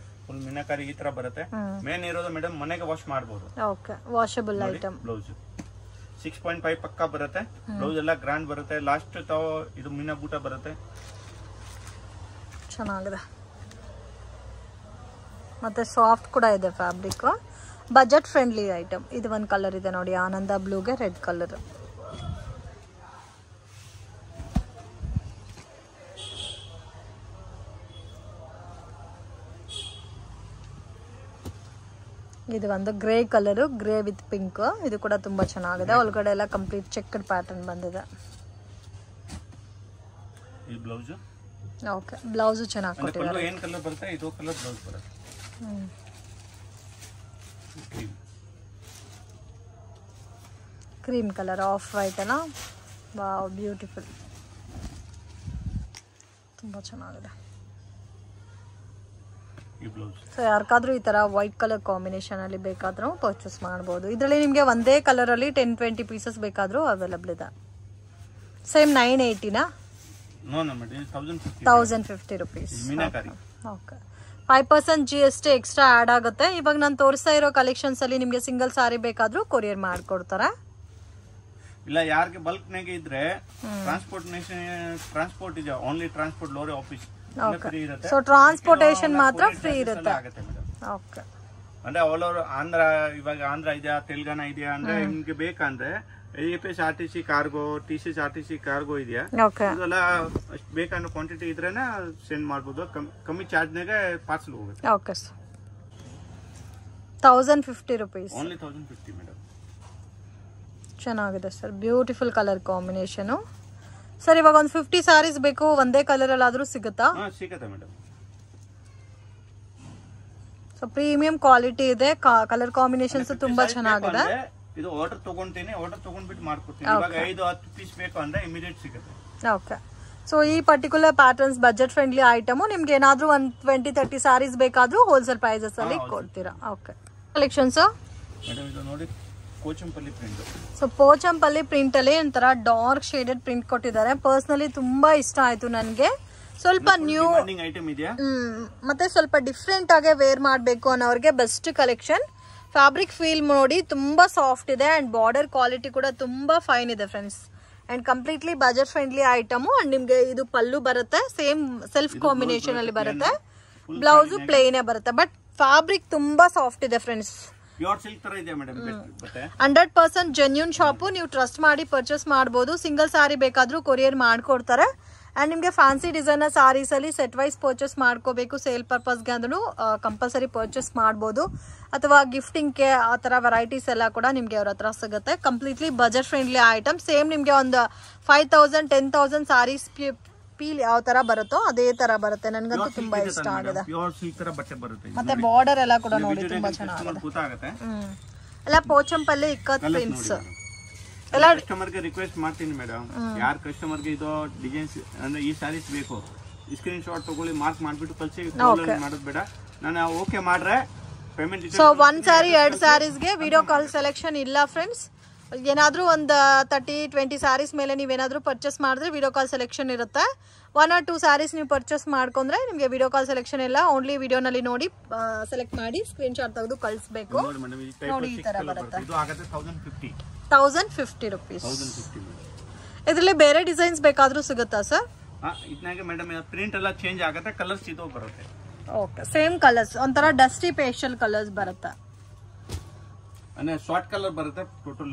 ಫುಲ್ ಮೀನಾಕಾರಿ ಈ ತರ ಬರುತ್ತೆ. ಮೇನ್ ಇರೋದು ಮೇಡಮ್ ಮನೆಗೆ ವಾಶ್ ಮಾಡಬಹುದು. Okay, washable item. ಬ್ಲೌಸ್ 6.5 ಪಕ್ಕಾ ಬರುತ್ತೆ. ಬ್ಲೌಸ್ ಎಲ್ಲ ಗ್ರ್ಯಾಂಡ್ ಬರುತ್ತೆ. ಲಾಸ್ಟ್ ಇದು ಮೀನಾ ಬೂಟ ಬರುತ್ತೆ. ಚೆನ್ನಾಗಿದೆ ಮತ್ತೆ ಸಾಫ್ಟ್ ಕೂಡ ಇದೆ ಫ್ಯಾಬ್ರಿಕ್. Budget friendly item. ಇದು ಒಂದು ಕಲರ್ ಇದೆ ನೋಡಿ, ಆನಂದ ಬ್ಲೂಗೆ ರೆಡ್ ಕಲರ್. ಇದು ಒಂದು grey colour, grey with pink. ಇದು ಕೂಡ ತುಂಬಾ ಚೆನ್ನಾಗಿದೆ. ಒಳಗಡೆ ಎಲ್ಲ ಕಂಪ್ಲೀಟ್ ಚೆಕ್ಡ್ ಪ್ಯಾಟರ್ನ್ ಬಂದಿದೆ. ಈ ಬ್ಲೌಸ್ ಓಕೆ, ಬ್ಲೌಸ್ ಚೆನ್ನಾಗಿ ಕೊಟ್ಟಿದ್ದಾರೆ. ಏನು ಕಲರ್ ಬರುತ್ತೆ, ಇದು ಕಲರ್ ಬ್ಲೌಸ್ ಬರುತ್ತೆ. ಕ್ರೀಮ್ ಕಲರ್, ಆಫ್ ವೈಟ್ ಅಲ್ಲ. ವಾವ್, ಬ್ಯೂಟಿಫುಲ್, ತುಂಬಾ ಚೆನ್ನಾಗಿದೆ. ಸೊ ಯಾರಿಗಾದ್ರೂ ಈ ತರ ವೈಟ್ ಕಲರ್ ಕಾಂಬಿನೇಷನ್ ಅಲ್ಲಿ ಬೇಕಾದ್ರೂ ಪರ್ಚೇಸ್ ಮಾಡಬಹುದು. ಇದರಲ್ಲಿ ನಿಮಗೆ ಒಂದೇ ಕಲರ್ ಅಲ್ಲಿ 10-20 ಪೀಸಸ್ ಬೇಕಾದ್ರೂ ಅವೈಲಬಲ್ ಇದೆ. Same 980 1050 rupees. Okay, 5% GST extra add ಆಗುತ್ತೆ. ಇವಾಗ ನಾನು ತೋರಿಸ್ತಾ ಇರೋ ಕಲೆಕ್ಷನ್ಸ್ ಅಲ್ಲಿ ನಿಮಗೆ ಸಿಂಗಲ್ ಸಾರಿ ಬೇಕಾದ್ರೂ ಕೊರಿಯರ್ ಮಾಡ್ಕೊಡ್ತಾರೆ. ಇಲ್ಲ ಯಾರಿಗೆ ಬಲ್ಕ್ ನಾಗೆ ಇದ್ರೆ ಟ್ರಾನ್ಸ್ಪೋರ್ಟ್ ಇದೆ, only transport lorry office free ಇರುತ್ತೆ. ಸೊ ಟ್ರಾನ್ಸ್ಪೋರ್ಟೇಷನ್ ಮಾತ್ರ ಫ್ರೀ ಇರುತ್ತೆ. ಓಕೆ, ಅಂದ್ರೆ ಆಲ್ ಓವರ್ ಆಂಧ್ರ, ಇವಾಗ ಆಂಧ್ರ ಇದೆಯಾ ತೆಲಂಗಾಣ ಇದೆಯಾ ಅಂದ್ರೆ ನಿಮ್ಗೆ ಬೇಕಂದ್ರೆ APSRTC ಕಾರ್ಗೋ, TCSRTC ಕಾರ್ಗೋ ಇದೆಯಾ, ಇದೆಲ್ಲ ಅಷ್ಟು ಬೇಕಂದ್ರೆ ಕ್ವಾಂಟಿಟಿ ಇದ್ರೇನೆ ಸೆಂಡ್ ಮಾಡ್ಬೋದು. ಕಮ್ಮಿ ಚಾರ್ಜ್ನಾಗೆ ಪಾರ್ಸಲ್ ಹೋಗುತ್ತೆ. Okay sir, 1050 rupees. Only 1050 madam. ಚೆನ್ನಾಗಿದೆ sir, beautiful colour combination. Sir ಇವಾಗ ಒಂದು 50 ಸಾರೀಸ್ ಬೇಕು, ಒಂದೇ ಕಲರ್ ಅಲ್ಲಿ ಆದ್ರೂ ಸಿಗುತ್ತಾ? ಸಿಗುತ್ತೆ ಮೇಡಮ್. ಸೊ ಪ್ರೀಮಿಯಂ ಕ್ವಾಲಿಟಿ ಇದೆ, ಕಲರ್ ಕಾಂಬಿನೇಷನ್ಸ್ ತುಂಬಾ ಚೆನ್ನಾಗಿದೆ. ಇದು ಆರ್ಡರ್ ತಗೊಂತೀನಿ, ಆರ್ಡರ್ ತಗೊಂಡ್ಬಿಟ್ಟು ಮಾಡ್ಕೊಡ್ತೀನಿ. ಇವಾಗ 5-10 ಪೀಸ್ ಬೇಕು ಅಂದ್ರೆ ಇಮಿಡಿಯೇಟ್ ಸಿಗುತ್ತೆ. ಓಕೆ, ಸೊ ಈ particular patterns budget friendly item. ನಿಮ್ಗೆ ಏನಾದ್ರೂ ಒಂದು 20-30 ಸಾರೀಸ್ ಬೇಕಾದ್ರೂ ಹೋಲ್ಸೇಲ್ ಪ್ರೈಸಸ್ ಅಲ್ಲಿ ಕೊಡ್ತೀರಾ. ಓಕೆ, ಕಲೆಕ್ಷನ್ಸ್ ಮೇಡಮ್ ಇದು ನೋಡಿ, Pochampally print. So Pochampally print ಅಲ್ಲಿ ಒಂಥರ ಡಾರ್ಕ್ ಶೇಡೆಡ್ ಪ್ರಿಂಟ್ ಕೊಟ್ಟಿದ್ದಾರೆ. ಪರ್ಸನಲಿ ತುಂಬಾ ಇಷ್ಟ ಆಯ್ತು ನನಗೆ. ಸ್ವಲ್ಪ ನ್ಯೂ ಐಟಮ್ ಇದೆಯಾ, ಮತ್ತೆ ಸ್ವಲ್ಪ ಡಿಫ್ರೆಂಟ್ ಆಗಿ ವೇರ್ ಮಾಡಬೇಕು ಅನ್ನೋರಿಗೆ ಬೆಸ್ಟ್ ಕಲೆಕ್ಷನ್. ಫ್ಯಾಬ್ರಿಕ್ ಫೀಲ್ ನೋಡಿ ತುಂಬಾ ಸಾಫ್ಟ್ ಇದೆ ಅಂಡ್ ಬಾರ್ಡರ್ ಕ್ವಾಲಿಟಿ ಕೂಡ ತುಂಬಾ ಫೈನ್ ಇದೆ friends. And completely budget friendly item. And ನಿಮ್ಗೆ ಇದು ಪಲ್ಲು ಬರುತ್ತೆ, ಸೇಮ್ ಸೆಲ್ಫ್ ಕಾಂಬಿನೇಷನ್ ಅಲ್ಲಿ ಬರುತ್ತೆ. ಬ್ಲೌಸ್ ಪ್ಲೇನ್ ಬರುತ್ತೆ, ಬಟ್ ಫ್ಯಾಬ್ರಿಕ್ ತುಂಬಾ ಸಾಫ್ಟ್ ಇದೆ ಫ್ರೆಂಡ್ಸ್. 100% genuine shop. ನೀವು ಟ್ರಸ್ಟ್ ಮಾಡಿ ಪರ್ಚೇಸ್ ಮಾಡಬಹುದು. ಸಿಂಗಲ್ ಸಾರಿ ಬೇಕಾದ್ರೂ ಕೊರಿಯರ್ ಮಾಡ್ಕೊಡ್ತಾರೆ. ಅಂಡ್ ನಿಮ್ಗೆ ಫ್ಯಾನ್ಸಿ ಡಿಸೈನರ್ ಸಾರೀಸ್ ಅಲ್ಲಿ ಸೆಟ್ ವೈಸ್ ಪರ್ಚೇಸ್ ಮಾಡ್ಕೋಬೇಕು ಸೇಲ್ ಪರ್ಪಸ್ಗೆ ಅಂದ್ರೂ ಕಂಪಲ್ಸರಿ ಪರ್ಚೇಸ್ ಮಾಡಬಹುದು. ಅಥವಾ ಗಿಫ್ಟಿಂಗ್ಗೆ ಆ ತರ ವೆರೈಟೀಸ್ ಎಲ್ಲ ಕೂಡ ನಿಮ್ಗೆ ಅವ್ರ ಹತ್ರ ಸಿಗುತ್ತೆ. Completely budget friendly item. Same ನಿಮ್ಗೆ ಒಂದು 5000-10,000 ಸಾರೀಸ್ ಪೀಲ್ ಯಾವ ತರ ಬರುತ್ತೋ ಅದೇ ತರ ಬರುತ್ತೆ. ನನ್ಗಂತೂ ತುಂಬಾ ಇಷ್ಟ ಆಗಿದೆ. ಮತ್ತೆ ಬಾರ್ಡರ್ ಎಲ್ಲ ಕೂಡ ನೋಡಿ ತುಂಬಾ ಚೆನ್ನಾಗಿದೆ. ಎಲ್ಲ ಪೋಚಂಪಲ್ಲಿ ಇಕ್ಕತ್ ಪ್ರಿಂಟ್ಸ್ ಎಲ್ಲ ಕಸ್ಟಮರ್ ಗೆ ರಿಕ್ವೆಸ್ಟ್ ಮಾಡ್ತೀನಿ ಮೇಡಮ್. ಯಾರ್ ಕಸ್ಟಮರ್ ಗೆ ಇದು ಡಿಸೈನ್ಸ್ ಅಂದ್ರೆ ಈ ಸಾರೀಸ್ ಬೇಕು, ಸ್ಕ್ರೀನ್ ಶಾಟ್ ತಗೊಳ್ಳಿ, ಮಾರ್ಕ್ ಮಾಡ್ಬಿಟ್ಟು ಕಳ್ಸಿ. ಮಾಡೋದು ಬೇಡ, ನಾನು ಓಕೆ ಮಾಡ್ರೆ ಪೇಮೆಂಟ್. ಸೊ 1 ಸಾರಿ 2 ಸಾರೀಸ್ಗೆ ವಿಡಿಯೋ ಕಾಲ್ ಸೆಲೆಕ್ಷನ್ ಇಲ್ಲ ಫ್ರೆಂಡ್ಸ್. ಏನಾದ್ರೂ ಒಂದು 30-20 ಸಾರೀಸ್ ಮೇಲೆ ನೀವೇನಾದ್ರೂ ಪರ್ಚೇಸ್ ಮಾಡಿದ್ರೆ ವಿಡಿಯೋ ಕಾಲ್ ಸೆಲೆಕ್ಷನ್ ಇರುತ್ತೆ. 1 or 2 ಸಾರೀಸ್ ನೀವು ಪರ್ಚೇಸ್ ಮಾಡ್ಕೊಂಡ್ರೆ ನಿಮಗೆ ವಿಡಿಯೋ ಕಾಲ್ ಸೆಲೆಕ್ಷನ್ ಇಲ್ಲ. ಓನ್ಲಿ ವಿಡಿಯೋನಲ್ಲಿ ನೋಡಿ ಸೆಲೆಕ್ಟ್ ಮಾಡಿ ಸ್ಕ್ರೀನ್ ಶಾಟ್ ತೆಗೆದು ಕಳಿಸ್ಬೇಕು. ನೋಡಿ ಈ ತರ ಬರುತ್ತೆ. 1050 rupees. ಇದರಲ್ಲಿ ಬೇರೆ ಡಿಸೈನ್ಸ್ ಬೇಕಾದ್ರೂ ಸಿಗುತ್ತಾ ಸರ್? ಇದನ್ನಾಗೆ ಮೇಡಮ್ ಪ್ರಿಂಟ್ ಎಲ್ಲ ಚೇಂಜ್ ಆಗುತ್ತೆ, ಕಲರ್ಸ್ ಇದು ಬರುತ್ತೆ. ಓಕೆ, ಸೇಮ್ ಕಲರ್ಸ್ ಒಂಥರ ಡಸ್ಟಿ ಪೇಸ್ಟಲ್ ಕಲರ್ಸ್ ಬರುತ್ತೆ. ಅಂದ್ರೆ ಶಾರ್ಟ್ ಕಲರ್ ಬರುತ್ತೆ ಟೋಟಲ್.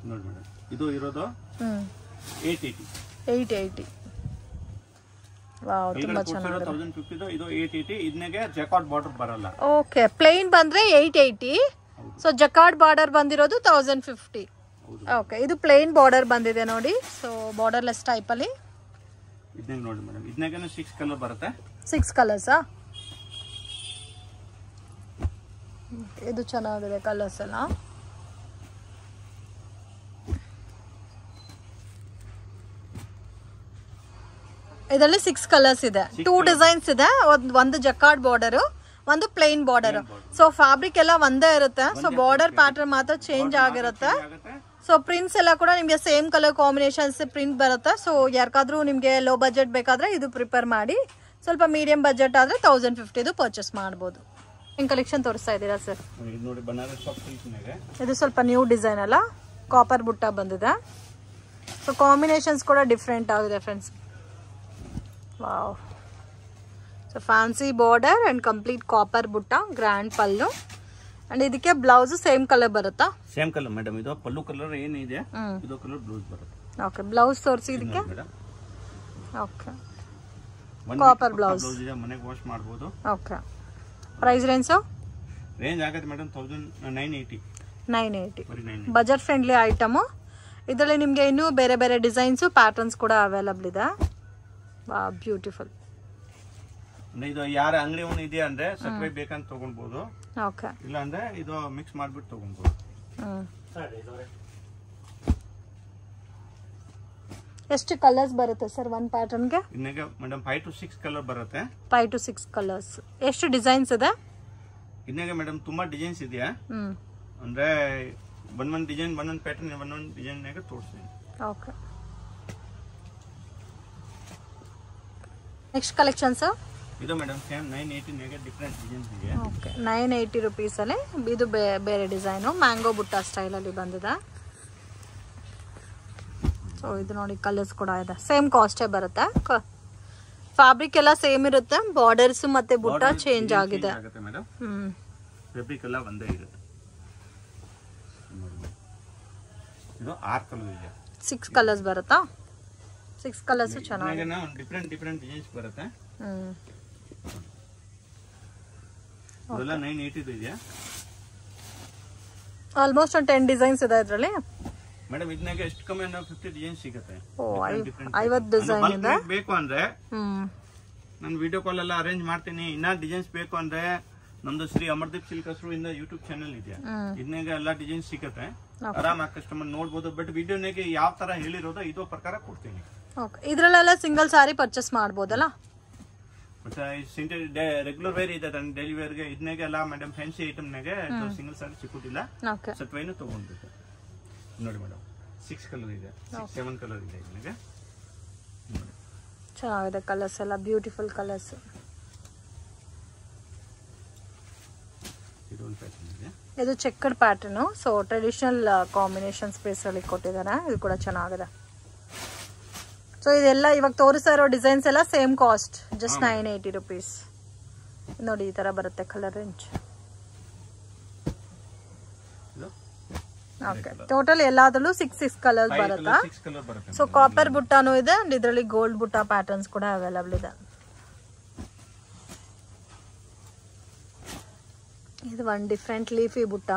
ನೋಡಿ ಮೇಡಮ್, ಇದು ಇರೋದು 880. ವಾವ್, ತುಂಬಾ ಚೆನ್ನಾಗಿದೆ. 1050 ಇದು 880. ಇದನ್ನೆಗೆ ಜಕಾರ್ಡ್ ಬಾರ್ಡರ್ ಬರಲ್ಲ. ಓಕೆ, ಪ್ಲೇನ್ ಬಂದ್ರೆ 880. ಸೊ ಜಕಾರ್ಡ್ ಬಾರ್ಡರ್ ಬಂದಿರೋದು 1050. ಓಕೆ, ಇದು ಪ್ಲೇನ್ ಬಾರ್ಡರ್ ಬಂದಿದೆ ನೋಡಿ. ಸೊ ಬಾರ್ಡರ್ಲೆಸ್ ಟೈಪ್ ಅಲ್ಲಿ ಇದನ್ನ ನೋಡಿ ಮೇಡಮ್, ಇದನ್ನಾಗ 6 ಕಲರ್ ಬರುತ್ತೆ. 6 ಕಲರ್ಸಾ? ಇದು ಚೆನ್ನಾಗಿದೆ ಕಲರ್ಸ್ ಎಲ್ಲ. ಇದರಲ್ಲಿ 6 ಕಲರ್ಸ್ ಇದೆ, 2 ಡಿಸೈನ್ಸ್ ಇದೆ. ಒಂದು ಜಕಾರ್ಡ್ ಬಾರ್ಡರ್, ಒಂದು ಪ್ಲೇನ್ ಬಾರ್ಡರ್. ಸೊ ಫ್ಯಾಬ್ರಿಕ್ ಎಲ್ಲ ಒಂದೇ ಇರುತ್ತೆ. ಸೊ ಬಾರ್ಡರ್ ಪ್ಯಾಟರ್ನ್ ಮಾತ್ರ ಚೇಂಜ್ ಆಗಿರುತ್ತೆ. ಸೊ ಪ್ರಿಂಟ್ಸ್ ಎಲ್ಲ ಕೂಡ ನಿಮಗೆ ಸೇಮ್ ಕಲರ್ ಕಾಂಬಿನೇಷನ್ಸ್ ಪ್ರಿಂಟ್ ಬರುತ್ತೆ. ಸೊ ಯಾರಿಗಾದ್ರೂ ನಿಮಗೆ ಲೋ ಬಜೆಟ್ ಬೇಕಾದ್ರೆ ಇದು ಪ್ರಿಪೇರ್ ಮಾಡಿ. ಸ್ವಲ್ಪ ಮೀಡಿಯಂ ಬಜೆಟ್ ಆದ್ರೆ 1050 ಪರ್ಚೇಸ್ ಮಾಡ್ಬೋದು. ಏನ್ ಕಲೆಕ್ಷನ್ ತೋರಿಸ್ತಾ ಇದ್ದೀರಾ ಸರ್? ನೋಡಿ ಬನಾರಸ್ ಸಾಫ್ಟ್ ಸಿಲ್ಕ್ನಾಗೆ ಇದು ಸ್ವಲ್ಪ ನ್ಯೂ ಡಿಸೈನ್ ಅಲ್ಲ, ಕಾಪರ್ ಬುಟ್ಟ ಬಂದಿದೆ. ಸೊ ಕಾಂಬಿನೇಷನ್ಸ್ ಕೂಡ ಡಿಫ್ರೆಂಟ್ ಆಗಿದೆ friends. Wow. So fancy border and complete copper ಬುಟ್ಟ, ಗ್ರ್ಯಾಂಡ್ ಪಲ್ಲು. ಅಂಡ್ ಇದಕ್ಕೆ ಬ್ಲೌಸ್ ಸೇಮ್ ಕಲರ್ ಬರುತ್ತಾ? Same colour madam. ಇದು ಪಲ್ಲು ಕಲರ್ ಏನಿದೆ, ಇದು ಕಲರ್ ಬ್ಲೌಸ್ ಬರುತ್ತೆ. ಓಕೆ, ಬ್ಲೌಸ್ ತೋರಿಸಿ ಇದಕ್ಕೆ. ಓಕೆ, ಕಾಪರ್ ಬ್ಲೌಸ್ ಇದೆ, ಮನೆಗೆ ವಾಶ್ ಮಾಡಬಹುದು. ಓಕೆ, ಪ್ರೈಸ್ ರೇಂಜ್ ಆಗುತ್ತೆ ಮೇಡಮ್ 980. Budget friendly item. ಇದರಲ್ಲಿ ನಿಮಗೆ ಇನ್ನೂ ಬೇರೆ ಬೇರೆ ಡಿಸೈನ್ಸ್ ಪ್ಯಾಟರ್ನ್ಸ್ ಕೂಡ ಅವೈಲಬಲ್ ಇದೆ. Wow, beautiful. ಇದು ಯಾರ ಅಂಗಡಿ ಒಂದು ಇದೆ ಅಂದ್ರೆ ಸಕ್ರೆ ಬೇಕಂತ ತಗೊಳ್ಬಹುದು. ಓಕೆ, ಇಲ್ಲ ಅಂದ್ರೆ ಇದು ಮಿಕ್ಸ್ ಮಾಡ್ಬಿಟ್ಟು ತಗೊಳ್ಬಹುದು. ಎಷ್ಟು ಕಲರ್ಸ್ ಬರುತ್ತೆ ಸರ್ ಒಂದು ಪ್ಯಾಟರ್ನ್ ಗೆ? ಇನ್ನೇಗ ಮೇಡಮ್ 5 to 6 ಕಲರ್ ಬರುತ್ತೆ. 5 to 6 ಕಲರ್ಸ್. ಎಷ್ಟು ಡಿಸೈನ್ಸ್ ಇದೆ? ಇನ್ನೇಗ ಮೇಡಮ್ ತುಂಬಾ ಡಿಸೈನ್ಸ್ ಇದೆಯಾ, ಅಂದ್ರೆ ಒಂದೊಂದು ಡಿಸೈನ್ ಒಂದೊಂದು ಪ್ಯಾಟರ್ನ್ ಒಂದೊಂದು ಡಿಸೈನ್ ನಾಗ ತೋರಿಸ್ತೀನಿ. ಓಕೆ, ನೆಕ್ಸ್ಟ್ ಕಲೆಕ್ಷನ್ಸ್ ಇದು ಮೇಡಮ್ ಸೇಮ್ 980 ನಾಗ ಡಿಫರೆಂಟ್ ಡಿಸೈನ್ಸ್ ಇದೆ. ಓಕೆ, 980 rupees ಅಲ್ಲಿ ಇದು ಬೇರೆ ಡಿಸೈನು, ಮ್ಯಾಂಗೋ ಬುಟ್ಟ ಸ್ಟೈಲ್ ಅಲ್ಲಿ ಬಂದಿದೆ. ಸೊ ಇದು ನೋಡಿ ಕಲರ್ಸ್ ಕೂಡ ಇದೆ, ಸೇಮ್ ಕಾಸ್ಟೇ ಬರುತ್ತೆ. ಫ್ಯಾಬ್ರಿಕ್ ಎಲ್ಲ ಸೇಮ್ ಇರುತ್ತೆ, ಬಾರ್ಡರ್ಸ್ ಮತ್ತೆ ಬುಟ್ಟ ಚೇಂಜ್ ಆಗಿದೆ. ಫ್ಯಾಬ್ರಿಕ್ ಎಲ್ಲ ಒಂದೇ ಇರುತ್ತೆ. ಇದು 6 ಕಲರ್ ಇದೆ. 6 ಕಲರ್ಸ್ ಬರುತ್ತಾ? 6 ಕಲರ್ಸ್ ಚೆನ್ನಾಗಿದೆ. ಡಿಫರೆಂಟ್ ಡಿಸೈನ್ಸ್ ಬರುತ್ತೆ. ಇದೆಲ್ಲ 980 ಇದೆ. ಆಲ್ಮೋಸ್ಟ್ ಒಂದು 10 ಡಿಸೈನ್ಸ್ ಇದೆ ಇದರಲ್ಲಿ ಮೇಡಮ್. ಇದನ್ನಾಗ ಎಷ್ಟು ಕಮ್ಮಿ ಅಂದ್ರೆ 50 ಡಿಸೈನ್ಸ್ ಸಿಗುತ್ತೆ. 50 ಡಿಸೈನ್ ಇದೆ. ಬೇಕು ಅಂದ್ರೆ ನಾನು ವಿಡಿಯೋ ಕಾಲ್ ಎಲ್ಲ ಅರೇಂಜ್ ಮಾಡ್ತೀನಿ. ಇನ್ನ ಡಿಸೈನ್ಸ್ ಬೇಕು ಅಂದ್ರೆ ನಮ್ದು ಶ್ರೀ ಅಮರ್ದೀಪ್ ಸಿಲ್ಕ್ ಹಸ್ರು ಇಂದ ಯೂಟ್ಯೂಬ್ ಚಾನಲ್ ಇದೆ, ಇದನ್ನಾಗ ಎಲ್ಲ ಡಿಸೈನ್ಸ್ ಸಿಗುತ್ತೆ. ಆರಾಮಾಗಿ ಕಸ್ಟಮರ್ ನೋಡ್ಬೋದು. ಬಟ್ ವಿಡಿಯೋನಾಗೆ ಯಾವ ತರ ಹೇಳಿರೋದು ಇದು ಪ್ರಕಾರ ಕೊಡ್ತೀನಿ. ಇದ್ರಲ್ಲೆಲ್ಲ ಸಿಂಗಲ್ ಸಾರಿ ಪರ್ಚೇಸ್ ಮಾಡ್ಬೋದಲ್ಲ? ರೆಗ್ಯುಲರ್ ವೇರ್ ಇದೆ, ಡೈಲಿ ವೇರ್ ಗೆ. ಇದನ್ನಾಗ ಎಲ್ಲ ಮೇಡಮ್ ಫ್ಯಾನ್ಸಿ ಐಟಮ್ ನಾಗೆ ಸಿಂಗಲ್ ಸಾರಿ ಸಿಕ್ಕುದಿಲ್ಲ, ಸತ್ವೈನು ತಗೊಂಡ್ಬೇಕು. ನೋಡಿ ಮೇಡಮ್ 6 ಕಲರ್ ಇದೆ, 7 ಕಲರ್ ಇದೆ. ಇದನ್ನಾಗ ಚೆನ್ನಾಗಿದೆ ಕಲರ್ಸ್ ಎಲ್ಲ, ಬ್ಯೂಟಿಫುಲ್ ಕಲರ್ಸ್. ಇದು checked pattern. So traditional combination space ಅಲ್ಲಿ ಕೊಟ್ಟಿದ್ದಾರೆ. ಇದು ಕೂಡ ಚೆನ್ನಾಗಿದೆ. ಸೊ ಇದೆಲ್ಲ ಇವಾಗ ತೋರಿಸ್ತಾ ಇರೋ ಡಿಸೈನ್ಸ್ ಎಲ್ಲ ಸೇಮ್ ಕಾಸ್ಟ್, ಜಸ್ಟ್ 980 rupees. ನೋಡಿ ಈ ತರ ಬರುತ್ತೆ ಕಲರ್ ರೇಂಜ್. ಓಕೆ, ಟೋಟಲ್ ಎಲ್ಲಾದ್ರಲ್ಲೂ 6 ಕಲರ್ಸ್ ಬರುತ್ತಾ? ಸೊ ಕಾಪರ್ ಬುಟ್ಟಾನು ಇದೆ ಅಂಡ್ ಇದರಲ್ಲಿ ಗೋಲ್ಡ್ ಬುಟ್ಟ ಪ್ಯಾಟರ್ನ್ಸ್ ಕೂಡ ಅವೈಲಬಲ್ ಇದೆ. ಇದು ಒಂದು ಡಿಫ್ರೆಂಟ್ ಲೀಫಿ ಬುಟ್ಟ.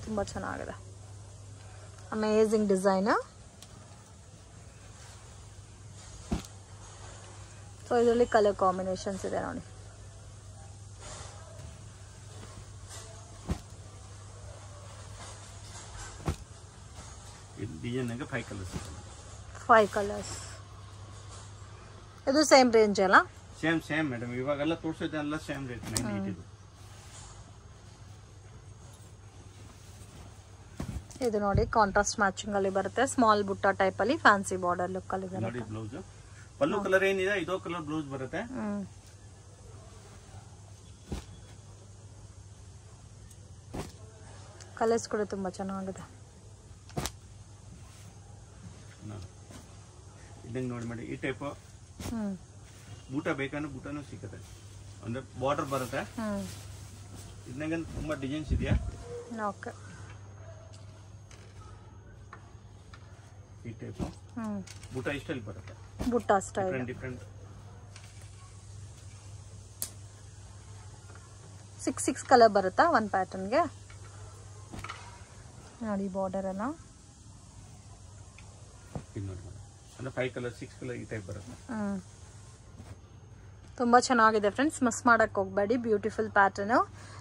ತುಂಬಾ ಚೆನ್ನಾಗಿದೆ, ಅಮೇಜಿಂಗ್ ಡಿಸೈನ್. ಸೊ ಇದರಲ್ಲಿ ಕಲರ್ ಕಾಂಬಿನೇಷನ್ಸ್ ಇದೆ ನೋಡಿ. Design 5 colours. 5 ಕಲರ್ಸ್. ಇದು ಸೇಮ್ ರೇಂಜ್ ಅಲ್ಲ? Same madam. ಇವಾಗೆಲ್ಲ ತೋರಿಸೋದೆಲ್ಲ ಸೇಮ್ ರೇಟ್ 980. ಇದು ನೋಡಿ ಕಾಂಟ್ರಾಸ್ಟ್ ಮ್ಯಾಚಿಂಗ್ ಅಲ್ಲಿ ಬರುತ್ತೆ, ಸ್ಮಾಲ್ ಬುಟ್ಟ ಟೈಪ್ ಅಲ್ಲಿ, ಫ್ಯಾನ್ಸಿ ಬಾರ್ಡರ್ ಲುಕ್ ಅಲ್ಲಿ ಇದೆ. ನೋಡಿ ಬ್ಲೌಸ್ ಪಲ್ಲು ಕಲರ್ ಏನಿದೆ ಇದೋ ಕಲರ್ ಬ್ಲೌಸ್ ಬರುತ್ತೆ. ಕಲರ್ಸ್ ಕೂಡ ತುಂಬಾ ಚೆನ್ನಾಗಿದೆ. ಇದಂಗೆ ನೋಡಿ ಮಾಡಿ ಈ ಟೈಪ್ ಬೂಟ ಬೇಕಂದ್ರೆ ಬೂಟನೂ ಸಿಗುತ್ತೆ, ಅಂದ್ರೆ ಬಾರ್ಡರ್ ಬರುತ್ತೆ. ಇದನ್ನಾಗ ತುಂಬಾ ಡಿಸೈನ್ಸ್ ಇದೆಯಾ. ಓಕೆ, ಈ ಟೈಪ್ ಬೂಟ ಸ್ಟೈಲ್ ಬರುತ್ತೆ, ಬುಟ್ಟ ಸ್ಟೈಲ್ ಡಿಫರೆಂಟ್. 6 ಕಲರ್ ಬರುತ್ತಾ ಒಂದು ಪ್ಯಾಟರ್ನ್ಗೆ. ನೋಡಿ ಬಾರ್ಡರ್ ಎಲ್ಲ ಅಂದ್ರೆ 5 ಕಲರ್ 6 ಕಲರ್ ಈ ಟೈಪ್ ಬರುತ್ತೆ. ತುಂಬ ಚೆನ್ನಾಗಿದೆ ಫ್ರೆಂಡ್ಸ್, ಮಿಸ್ ಮಾಡಕ್ಕೆ ಹೋಗಬೇಡಿ. Beautiful pattern.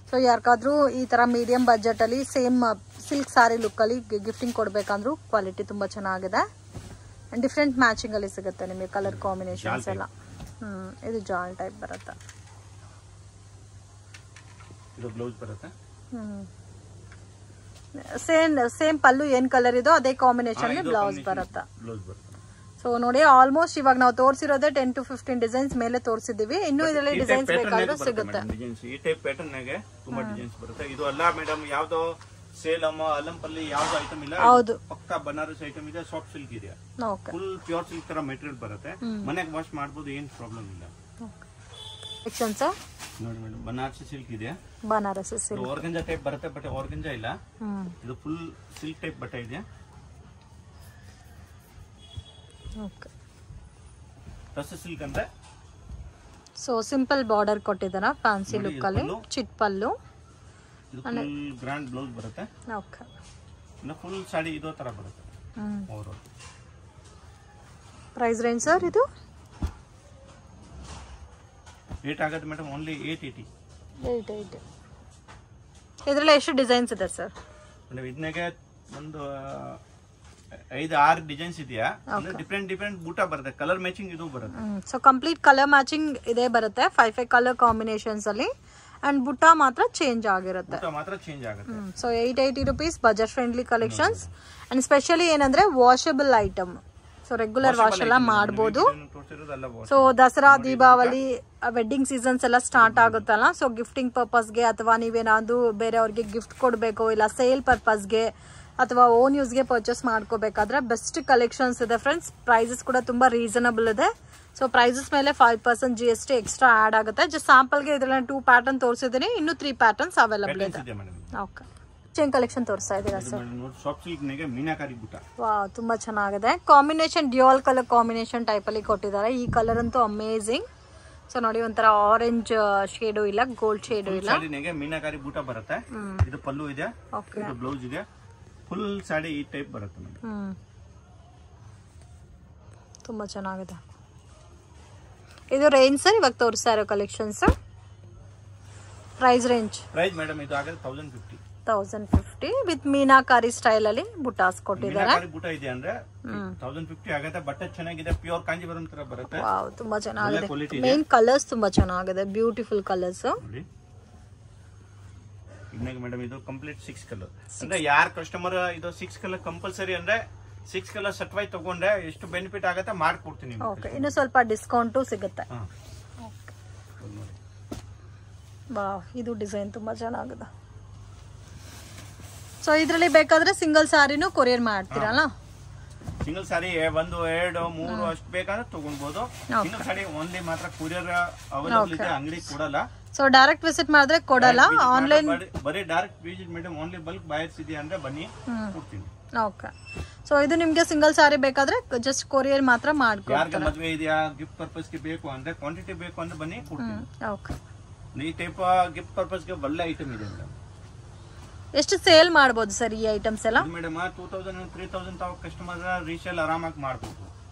ಸೊ ಯಾರಿಗಾದ್ರೂ ಈ ಥರ ಮೀಡಿಯಂ ಬಜೆಟಲ್ಲಿ ಸೇಮ್ ಸಿಲ್ಕ್ ಸ್ಯಾರಿ ಲುಕ್ಕಲ್ಲಿ ಗಿಫ್ಟಿಂಗ್ ಕೊಡಬೇಕಂದ್ರೂ ಕ್ವಾಲಿಟಿ ತುಂಬ ಚೆನ್ನಾಗಿದೆ. ಆ್ಯಂಡ್ ಡಿಫ್ರೆಂಟ್ ಮ್ಯಾಚಿಂಗಲ್ಲಿ ಸಿಗುತ್ತೆ ನಿಮಗೆ ಕಲರ್ ಕಾಂಬಿನೇಷನ್ಸ್ ಎಲ್ಲ. ಇದು ಜಾಲ್ ಟೈಪ್ ಬರುತ್ತೆ. ಇದು ಬ್ಲೌಸ್ ಬರುತ್ತೆ. ಸೇಮ್ ಪಲ್ಲು ಏನ್ ಕಲರ್ ಇದೋ ಅದೇ ಕಾಂಬಿನೇಷನ್ ಬ್ಲೌಸ್ ಬರುತ್ತೆ. ಸೊ ನೋಡಿ ಆಲ್ಮೋಸ್ಟ್ ಇವಾಗ ನಾವು ತೋರಿಸಿರೋದೇ 10 to 15 ಡಿಸೈನ್ಸ್ ಮೇಲೆ ತೋರಿಸಿದೀವಿ. ಇನ್ನು ಇದರಲ್ಲಿ ಡಿಸೈನ್ಸ್ ಬೇಕಾದ್ರೂ ಸಿಗುತ್ತೆ. ಈ ಟೈಪ್ ಪ್ಯಾಟರ್ನ್ ನಾಗೆ ತುಂಬಾ ಡಿಸೈನ್ಸ್ ಬರುತ್ತೆ. ಇದು ಅಲ್ಲ ಮೇಡಮ್ ಯಾವ್ದೋ ಸೇಲಂ ಅಲ್ಲಂಪಲ್ಲಿ ಯಾವ್ದು ಐಟಮ್ ಇಲ್ಲ. ಹೌದು, ಪಕ್ಕಾ ಬನಾರಸ್ ಐಟಮ್ ಇದೆ. ಸಾಫ್ಟ್ ಸಿಲ್ಕ್ ಇದೆ, ಫುಲ್ ಪ್ಯೂರ್ ಸಿಲ್ಕ್ ತರ ಮೆಟೀರಿಯಲ್ ಬರುತ್ತೆ. ಮನೆಗೆ ವಾಶ್ ಮಾಡಬಹುದು, ಏನ್ ಪ್ರಾಬ್ಲಮ್ ಇಲ್ಲ. ನೋಡಿ ಮೇಡಮ್ ಬನಾರಸಿ ಸಿಲ್ಕ್ ಇದೆ. ಬನಾರಸಿ ಸಿಲ್ಕ್ ಆರ್ಗಂಜಾ ಟೈಪ್ ಬರುತ್ತೆ, ಬಟ್ ಆರ್ಗಂಜಾ ಇಲ್ಲ. ಇದು ಫುಲ್ ಸಿಲ್ಕ್ ಟೈಪ್ ಬಟ್ಟೆ ಇದೆ. ಓಕೆ, ರಸ ಸಿಲ್ಕ್ ಅಂದ್ರೆ ಸೊ ಸಿಂಪಲ್ ಬಾರ್ಡರ್ ಕೊಟ್ಟಿದ್ದಾರಾ ಫ್ಯಾನ್ಸಿ ಲುಕ್ ಅಲ್ಲಿ. ಚಿಟ್ ಪಲ್ಲು, ಇದು ಫುಲ್ ಗ್ರ್ಯಾಂಡ್ ಬ್ಲೌಸ್ ಬರುತ್ತೆ. ಓಕೆ, ಇನ್ನು ಫುಲ್ ಸಾಡಿ ಇದೋ ತರ ಬರುತ್ತೆ. ಓವರ್ ಪ್ರೈಸ್ ರೇಂಜ್ ಸರ್ ಇದು ರೇಟ್ ಆಗುತ್ತೆ ಮೇಡಮ್ ಓನ್ಲಿ 880. ಇದರಲ್ಲಿ ಎಷ್ಟು ಡಿಸೈನ್ಸ್ ಇದೆ ಸರ್? ಮೇಡಮ್ ಇದನ್ನಾಗೆ ಒಂದು 5-6 ಡಿಸೈನ್ಸ್ ಇದೆಯಾ. ಡಿಫ್ರೆಂಟ್ ಬೂಟ ಬರುತ್ತೆ, ಕಲರ್ ಮ್ಯಾಚಿಂಗ್ ಇದು ಬರುತ್ತೆ. ಸೊ ಕಂಪ್ಲೀಟ್ ಕಲರ್ ಮ್ಯಾಚಿಂಗ್ ಇದೇ ಬರುತ್ತೆ 5 ಕಲರ್ ಕಾಂಬಿನೇಷನ್ಸ್ ಅಲ್ಲಿ. ಅಂಡ್ ಬುಟ್ಟ ಮಾತ್ರ ಚೇಂಜ್ ಆಗಿರುತ್ತೆ. So 880 rupees budget friendly collections. And specially ಏನಂದ್ರೆ washable item. So regular wash ಎಲ್ಲ ಮಾಡಬಹುದು. So Dasara Deepavali wedding seasons ಎಲ್ಲ ಸ್ಟಾರ್ಟ್ ಆಗುತ್ತಲ್ಲ, ಸೊ ಗಿಫ್ಟಿಂಗ್ ಪರ್ಪಸ್ಗೆ ಅಥವಾ ನೀವೇನಾದ್ರು ಬೇರೆಯವ್ರಿಗೆ ಗಿಫ್ಟ್ ಕೊಡಬೇಕು, ಇಲ್ಲ ಸೇಲ್ ಪರ್ಪಸ್ಗೆ ಅಥವಾ ಓನ್ ಯೂಸ್ಗೆ ಪರ್ಚೇಸ್ ಮಾಡ್ಕೋಬೇಕಾದ್ರೆ ಬೆಸ್ಟ್ ಕಲೆಕ್ಷನ್ಸ್ ಇದೆ ಫ್ರೆಂಡ್ಸ್. ಪ್ರೈಸಸ್ ಕೂಡ ತುಂಬಾ ರೀಸನಬಲ್ ಇದೆ. ಸೊ ಪ್ರೈಸಸ್ ಮೇಲೆ 5% GST ಎಕ್ಸ್ಟ್ರಾ ಆಡ್ ಆಗುತ್ತೆ. ಜಸ್ಟ್ ಸ್ಯಾಂಪಲ್ಗೆ ಇದರಲ್ಲಿ 2 ಪ್ಯಾಟರ್ನ್ ತೋರಿಸಿದ್ದೀನಿ, ಇನ್ನು 3 ಪ್ಯಾಟರ್ನ್ಸ್ ಅವೈಲಬಲ್ ಇದೆ. ಓಕೆ, ಚೇನ್ ಕಲೆಕ್ಷನ್ ತೋರಿಸ್ತಾ ಇದ್ದೀರಾ ಸರ್? ವಾವ್, ತುಂಬಾ ಚೆನ್ನಾಗಿದೆ. Combination dual colour combination type ಅಲ್ಲಿ ಕೊಟ್ಟಿದ್ದಾರೆ. ಈ ಕಲರ್ ಅಂತೂ ಅಮೇಜಿಂಗ್. ಸೊ ನೋಡಿ ಒಂಥರ ಆರೆಂಜ್ ಶೇಡು ಇಲ್ಲ, ಗೋಲ್ಡ್ ಶೇಡು ಇಲ್ಲ. ಮೀನಾಕಾರಿ ಬೂಟ ಬರುತ್ತೆ. ಇದು ಪಲ್ಲು ಇದೆ, ಇದು ಬ್ಲೌಸ್ ಇದೆ. ಫುಲ್ ಸಾಡಿ ಈ ಟೈಪ್ ಬರುತ್ತೆ ಮೇಡಮ್. ತುಂಬಾ ಚೆನ್ನಾಗಿದೆ. ಇದು ರೇಂಜ್ ಸರ್ ಇವಾಗ ತೋರಿಸ್ತಾ ಇರೋ ಕಲೆಕ್ಷನ್ಸ್ ಪ್ರೈಸ್ ಮೇಡಮ್ ಇದು ಆಗುತ್ತೆ 1050 ವಿತ್ ಮೀನಾಕಾರಿ ಸ್ಟೈಲ್ ಅಲ್ಲಿ ಬುಟಾಸ್ ಕೊಟ್ಟಿದ್ದಾರೆ. ಬುಟ್ಟ ಇದೆ ಅಂದ್ರೆ 1050 ಆಗುತ್ತೆ. ಬಟ್ಟೆ ಚೆನ್ನಾಗಿದೆ, ಪ್ಯೂರ್ ಕಾಂಜೀವರಂ ತರ ಬರುತ್ತೆ. ವಾವ್, ತುಂಬಾ ಚೆನ್ನಾಗಿದೆ. ಮೇನ್ ಕಲರ್ಸ್ ತುಂಬಾ ಚೆನ್ನಾಗಿದೆ, ಬ್ಯೂಟಿಫುಲ್ ಕಲರ್ಸ್. ಮೇಡಮ್ ಇದು ಕಂಪ್ಲೀಟ್ 6 ಕಲರ್ ಅಂದ್ರೆ ಯಾರ್ ಕಸ್ಟಮರ್ ಇದು 6 ಕಲರ್ ಕಂಪಲ್ಸರಿ ಅಂದ್ರೆ 6 ಕಲರ್ ಸೆಟ್ ವೈ ತಗೊಂಡ್ರೆ ಎಷ್ಟು ಬೆನಿಫಿಟ್ ಆಗುತ್ತೆ ಮಾಡ್ಕೊಡ್ತೀನಿ. ಓಕೆ, ಇನ್ನು ಸ್ವಲ್ಪ ಡಿಸ್ಕೌಂಟ್ ಸಿಗುತ್ತೆ. ವಾವ್, ಇದು ಡಿಸೈನ್ ತುಂಬಾ ಚೆನ್ನಾಗಿದೆ. ಸೊ ಇದರಲ್ಲಿ ಬೇಕಾದ್ರೆ ಸಿಂಗಲ್ ಸಾರಿನೂ ಕೊರಿಯರ್ ಮಾಡ್ತೀರಲ್ಲ? ಸಿಂಗಲ್ ಸಾರಿ 1, 2, 3 ಅಷ್ಟು ಬೇಕಾದ್ರೆ ತಗೊಳ್ಬಹುದು. ಸಿಂಗಲ್ ಸಾರಿ ಓನ್ಲಿ ಮಾತ್ರ ಕೊರಿಯರ್ ಅವೈಲೇಬಲ್ ಇದೆ, ಅಂಗಡಿ ಕೊಡಲ್ಲ. ಸೊ ಡೈರೆಕ್ಟ್ ವಿಸಿಟ್ ಮಾಡಿದ್ರೆ ಕೊಡಲ್ಲ, ಆನ್ಲೈನ್ ಬರೀ direct visit madam only bulk buyers ಇದೆ ಅಂದ್ರೆ ಬನ್ನಿ ಕೊಡ್ತೀನಿ. ಓಕೆ, ಸೊ ಇದು ನಿಮ್ಗೆ ಸಿಂಗಲ್ ಸಾರಿ ಬೇಕಾದ್ರೆ ಜಸ್ಟ್ ಕೊರಿಯರ್ ಮಾತ್ರ ಮಾಡ್ಕೊಡ್ತೀರಾ? ಯಾರಿಗೆ ಮದುವೆ ಇದೆಯಾ, ಗಿಫ್ಟ್ ಪರ್ಪಸ್ ಗೆ ಬೇಕು ಅಂದ್ರೆ ಕ್ವಾಂಟಿಟಿ ಬೇಕು ಅಂದ್ರೆ ಬನ್ನಿ ಕೊಡ್ತೀನಿ. ಓಕೆ, ಈ ಟೈಪ್ ಗಿಫ್ಟ್ ಪರ್ಪಸ್ ಗೆ ಒಳ್ಳೆ ಐಟಮ್ ಇದೆ ಮೇಡಮ್. ಎಷ್ಟು ಸೇಲ್ ಮಾಡಬಹುದು ಸರ್ ಈ ಐಟಮ್ಸ್ ಎಲ್ಲ? ಮೇಡಮ್ 2000 3000 ತಾವು ಕಸ್ಟಮರ್ ರೀಸೇಲ್ ಆರಾಮಾಗಿ ಮಾಡಬಹುದು.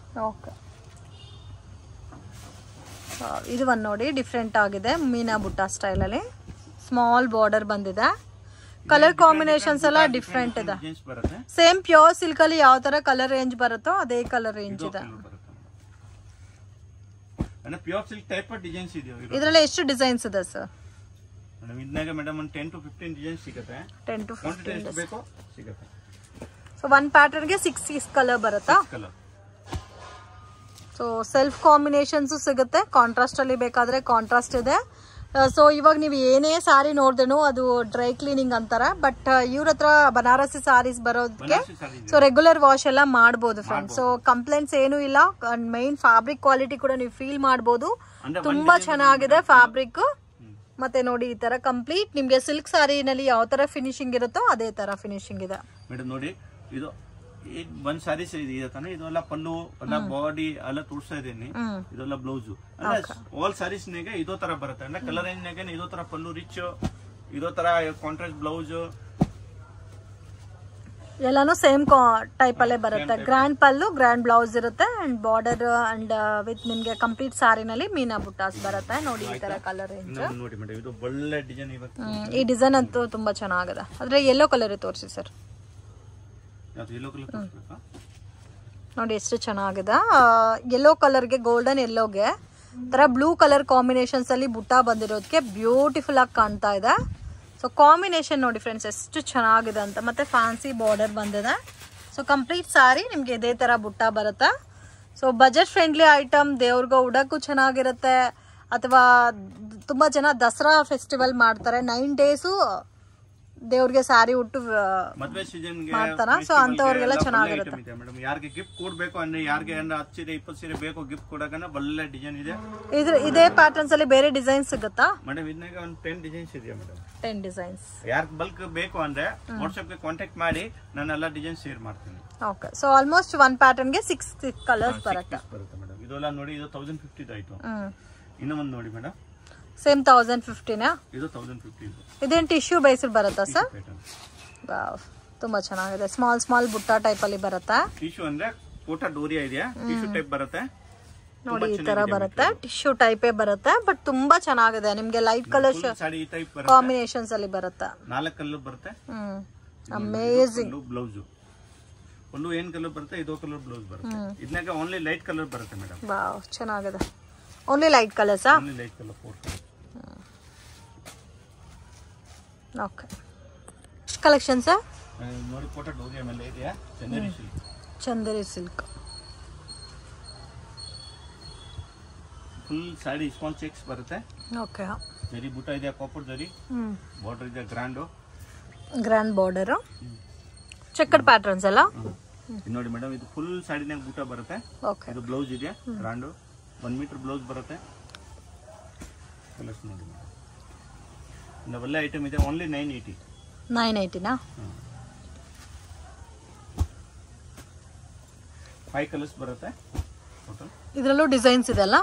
ಓಕೆ, ಇದು ಒಂದು ನೋಡಿ ಡಿಫ್ರೆಂಟ್ ಆಗಿದೆ, ಮೀನಾ ಬುಟ್ಟ ಸ್ಟೈಲ್ ಅಲ್ಲಿ ಸ್ಮಾಲ್ ಬಾರ್ಡರ್ ಬಂದಿದೆ. ಕಲರ್ ಕಾಂಬಿನೇಷನ್ಸ್ ಎಲ್ಲ ಡಿಫ್ರೆಂಟ್ ಇದೆ. ಸೇಮ್ ಪ್ಯೂರ್ ಸಿಲ್ಕ್ ಅಲ್ಲಿ ಯಾವ ತರ ಕಲರ್ ರೇಂಜ್ ಬರುತ್ತೋ ಅದೇ ಕಲರ್ ರೇಂಜ್ ಇದೆ. ಪ್ಯೂರ್ ಸಿಲ್ಕ್ ಟೈಪ್ ಡಿಸೈನ್ಸ್ ಇದೆ. ಇದರಲ್ಲಿ ಎಷ್ಟು ಡಿಸೈನ್ಸ್ ಇದೆ ಸರ್? ಮೇಡಮ್ ಇದನ್ನಾಗ ಮೇಡಮ್ 10 to 15 ಡಿಸೈನ್ಸ್ ಸಿಗುತ್ತೆ. 10 to 15 ಬೇಕು ಸಿಗುತ್ತೆ. ಸೊ ಒನ್ ಪ್ಯಾಟರ್ನ್ ಗೆ 6 ಕಲರ್ ಬರುತ್ತಾ? ಸೊ ಸೆಲ್ಫ್ ಕಾಂಬಿನೇಷನ್ಸ್ ಸಿಗುತ್ತೆ. ಕಾಂಟ್ರಾಸ್ಟ್ ಅಲ್ಲಿ ಬೇಕಾದ್ರೆ ಕಾಂಟ್ರಾಸ್ಟ್ ಇದೆ. ಸೊ ಇವಾಗ ನೀವು ಏನೇ ಸಾರಿ ನೋಡಿದ್ರೂ ಅದು ಡ್ರೈ ಕ್ಲೀನಿಂಗ್ ಅಂತಾರೆ, ಬಟ್ ಇವ್ರ ಹತ್ರ ಬನಾರಸಿ ಸಾರೀಸ್ ಬರೋದಕ್ಕೆ ಸೊ ರೆಗ್ಯುಲರ್ ವಾಶ್ ಎಲ್ಲ ಮಾಡಬಹುದು ಫ್ರೆಂಡ್ಸ್. ಸೊ ಕಂಪ್ಲೇಂಟ್ಸ್ ಏನು ಇಲ್ಲ. ಮೈನ್ ಫ್ಯಾಬ್ರಿಕ್ ಕ್ವಾಲಿಟಿ ಕೂಡ ನೀವು ಫೀಲ್ ಮಾಡಬಹುದು, ತುಂಬಾ ಚೆನ್ನಾಗಿದೆ ಫ್ಯಾಬ್ರಿಕ್. ಮತ್ತೆ ನೋಡಿ ಈ ತರ ಕಂಪ್ಲೀಟ್ ನಿಮ್ಗೆ ಸಿಲ್ಕ್ ಸಾರಿನಲ್ಲಿ ಯಾವ ತರ ಫಿನಿಶಿಂಗ್ ಇರುತ್ತೋ ಅದೇ ತರ ಫಿನಿಶಿಂಗ್ ಇದೆ ಮೇಡಮ್. ನೋಡಿ ಇದು ಒಂದ್ ಸಾರಿ ಇದೆಲ್ಲ ಇದೆಲ್ಲ ಪಲ್ಲು ಎಲ್ಲ ಬಾಡಿ ಎಲ್ಲ ತೋರಿಸ್ತಾ ಇದೀನಿ. ಇದೆಲ್ಲ ಬ್ಲೌಸ್ ಆಲ್ ಸಾರೀಸ್ ನಾಗ ಇದೋ ತರ ಬರುತ್ತೆ ಅಂದ್ರೆ ಕಲರ್ ರೇಂಜ್ ನಾಗ ಇದೋ ತರ ಪಲ್ಲು ರಿಚ್ ಇದೋ ತರ ಕಾಂಟ್ರಾಸ್ಟ್ ಬ್ಲೌಸ್ ಎಲ್ಲಾನು ಸೇಮ್ ಟೈಪ್ ಅಲ್ಲೇ ಬರುತ್ತೆ. ಗ್ರ್ಯಾಂಡ್ ಪಲ್ಲು, ಗ್ರ್ಯಾಂಡ್ ಬ್ಲೌಸ್ ಇರುತ್ತೆ ಅಂಡ್ ಬಾರ್ಡರ್ ಅಂಡ್ ವಿತ್ ನಿಮ್ಗೆ ಕಂಪ್ಲೀಟ್ ಸಾರಿನಲ್ಲಿ ಮೀನಾ ಬುಟ್ಟಾಸ್ ಬರುತ್ತೆ. ನೋಡಿ ಈ ತರ ಕಲರ್ ರೇಂಜ್ ನೋಡಿ ಮೇಡಮ್, ಇದು ಒಳ್ಳೆ ಡಿಸೈನ್. ಈ ಡಿಸೈನ್ ಅಂತೂ ತುಂಬಾ ಚೆನ್ನಾಗಿದೆ. ಆದ್ರೆ ಯೆಲ್ಲೋ ಕಲರ್ ತೋರಿಸಿ ಸರ್. ಯೆಲ್ಲೋ ಕಲರ್ ತೋರಿಸ್ಬೇಕಾ? ನೋಡಿ ಎಷ್ಟು ಚೆನ್ನಾಗಿದೆ. ಯೆಲ್ಲೋ ಕಲರ್ಗೆ ಗೋಲ್ಡನ್ ಯೆಲ್ಲೋಗೆ ತರ ಬ್ಲೂ ಕಲರ್ ಕಾಂಬಿನೇಷನ್ಸ್ ಅಲ್ಲಿ ಬುಟ್ಟ ಬಂದಿರೋದಕ್ಕೆ ಬ್ಯೂಟಿಫುಲ್ ಆಗಿ ಕಾಣ್ತಾ ಇದೆ. ಸೊ ಕಾಂಬಿನೇಷನ್ ನೋಡಿ ಫ್ರೆಂಡ್ಸ್ ಎಷ್ಟು ಚೆನ್ನಾಗಿದೆ ಅಂತ. ಮತ್ತೆ ಫ್ಯಾನ್ಸಿ ಬಾರ್ಡರ್ ಬಂದಿದೆ. ಸೊ ಕಂಪ್ಲೀಟ್ ಸಾರಿ ನಿಮ್ಗೆ ಇದೇ ತರ ಬುಟ್ಟ ಬರುತ್ತೆ. ಸೊ ಬಜೆಟ್ ಫ್ರೆಂಡ್ಲಿ ಐಟಮ್, ದೇವ್ರಿಗೂ ಉಡಕ್ಕೂ ಚೆನ್ನಾಗಿರುತ್ತೆ. ಅಥವಾ ತುಂಬಾ ಜನ ದಸರಾ ಫೆಸ್ಟಿವಲ್ ಮಾಡ್ತಾರೆ, 9 ಡೇಸು ದೇವ್ರಿಗೆ ಸಾರಿ ಉಟ್ಟು ಮದುವೆ ಸೀಸನ್ ಮಾಡ್ತಾರ. ಸೊ ಅಂತವ್ರಿಗೆಲ್ಲ ಚೆನ್ನಾಗಿರುತ್ತೆ ಮೇಡಮ್. ಯಾರಿಗೆ ಗಿಫ್ಟ್ ಕೊಡ್ಬೇಕು ಅಂದ್ರೆ, ಯಾರಿಗೆ 10 ಸೀರೆ 20 ಸೀರೆ ಬೇಕು ಗಿಫ್ಟ್ ಕೊಡಕನ ಒಳ್ಳೆ ಡಿಸೈನ್ ಇದೆ. ಇದೇ ಪ್ಯಾಟರ್ನ್ಸ್ ಅಲ್ಲಿ ಬೇರೆ ಡಿಸೈನ್ ಸಿಗುತ್ತಾ ಮೇಡಮ್? ಇದನ್ನಾಗ ಒಂದು 10 ಡಿಸೈನ್ಸ್ ಇದೆಯಾ ಮೇಡಮ್? 10 ಡಿಸೈನ್ಸ್. ಯಾರಿಗೆ ಬಲ್ಕ್ ಬೇಕು ಅಂದ್ರೆ ವಾಟ್ಸ್ಆಪ್ ಗೆ ಕಾಂಟ್ಯಾಕ್ಟ್ ಮಾಡಿ, ನಾನು ಎಲ್ಲ ಡಿಸೈನ್ ಶೇರ್ ಮಾಡ್ತೀನಿ. Okay. So almost one pattern ಗೆ 6 ಕಲರ್ಸ್ ಬರುತ್ತೆ ಮೇಡಮ್. ಇದೆಲ್ಲ ನೋಡಿ, ಇದು 1050 ಆಯ್ತು. ಇನ್ನೂ ಒಂದು ನೋಡಿ ಮೇಡಮ್, ಸೇಮ್ 1050 ಇದು 1050. ಇದೇನ್ ಟಿಶ್ಯೂ ಬೇಸ್ಡ್ ಬರುತ್ತಾ ಸರ್? ತುಂಬಾ ಚೆನ್ನಾಗಿದೆ. ಸ್ಮಾಲ್ ಬುಟ್ಟ ಟೈಪ್ ಅಲ್ಲಿ ಬರುತ್ತಾ? ಟಿಶ್ಯೂ ಅಂದ್ರೆ ಕೋಟಾ ಡೋರಿಯಾ ಇದೆಯಾ, ಟಿಶ್ಯೂ ಟೈಪ್ ಬರುತ್ತೆ ನೋಡಿ. ಈ ತರ ಬರುತ್ತೆ, ಟಿಶ್ಯೂ ಟೈಪೇ ಬರುತ್ತೆ. ಬಟ್ ತುಂಬಾ ಚೆನ್ನಾಗಿದೆ. ನಿಮ್ಗೆ ಲೈಟ್ ಕಲರ್ ಕಾಂಬಿನೇಷನ್ಸ್ ಅಲ್ಲಿ ಬರುತ್ತೆ. 4 ಕಲರ್ ಬರುತ್ತೆ. ಅಮೇಜಿಂಗ್. ಬ್ಲೌಸ್ ಒಂದು ಏನ್ ಕಲರ್ ಬರುತ್ತೆ, ಇದೋ ಕಲರ್ ಬ್ಲೌಸ್ ಬರುತ್ತೆ. ಇದನ್ನಾಗ ಓನ್ಲಿ ಲೈಟ್ ಕಲರ್ ಬರುತ್ತೆ ಮೇಡಮ್. ವಾವ್, ಚೆನ್ನಾಗಿದೆ. Only light colours? Only light colour 4 colour. Okay. Collection sir ನೋಡಿ, ಕೋಟಾ ಡೋರಿಯಾ ಮೇಲೆ ಇದೆಯಾ, Chanderi silk. Chanderi silk full sari small cheques ಬರುತ್ತೆ. ಓಕೆ. ಜರಿ ಬುಟ್ಟ ಇದೆ, ಕಾಪರ್ ಜರಿ. ಬಾರ್ಡರ್ ಇದೆ ಗ್ರ್ಯಾಂಡ್ ಬಾರ್ಡರ್, ಚೆಕ್ಕಡ್ ಪ್ಯಾಟರ್ನ್ಸ್ ಎಲ್ಲ ನೋಡಿ ಮೇಡಮ್. ಇದು ಫುಲ್ ಸಾಡಿನಾಗ ಬುಟ್ಟ ಬರುತ್ತೆ. ಓಕೆ. ಇದು ಬ್ಲೌಸ್ ಇದೆ ಗ್ರ್ಯಾಂಡ್, 1 ಮೀಟರ್ ಬ್ಲೌಸ್ ಬರುತ್ತೆ. ಕಲರ್ಸ್ ನೋಡಿ ಮೇಡಮ್, ಒಳ್ಳೆ ಐಟಮ್ ಇದೆ. ಓನ್ಲಿ 980 ನಾ? 5 ಕಲರ್ಸ್ ಬರುತ್ತೆ ಟೋಟಲ್. ಇದರಲ್ಲೂ ಡಿಸೈನ್ಸ್ ಇದೆ ಅಲ್ಲ?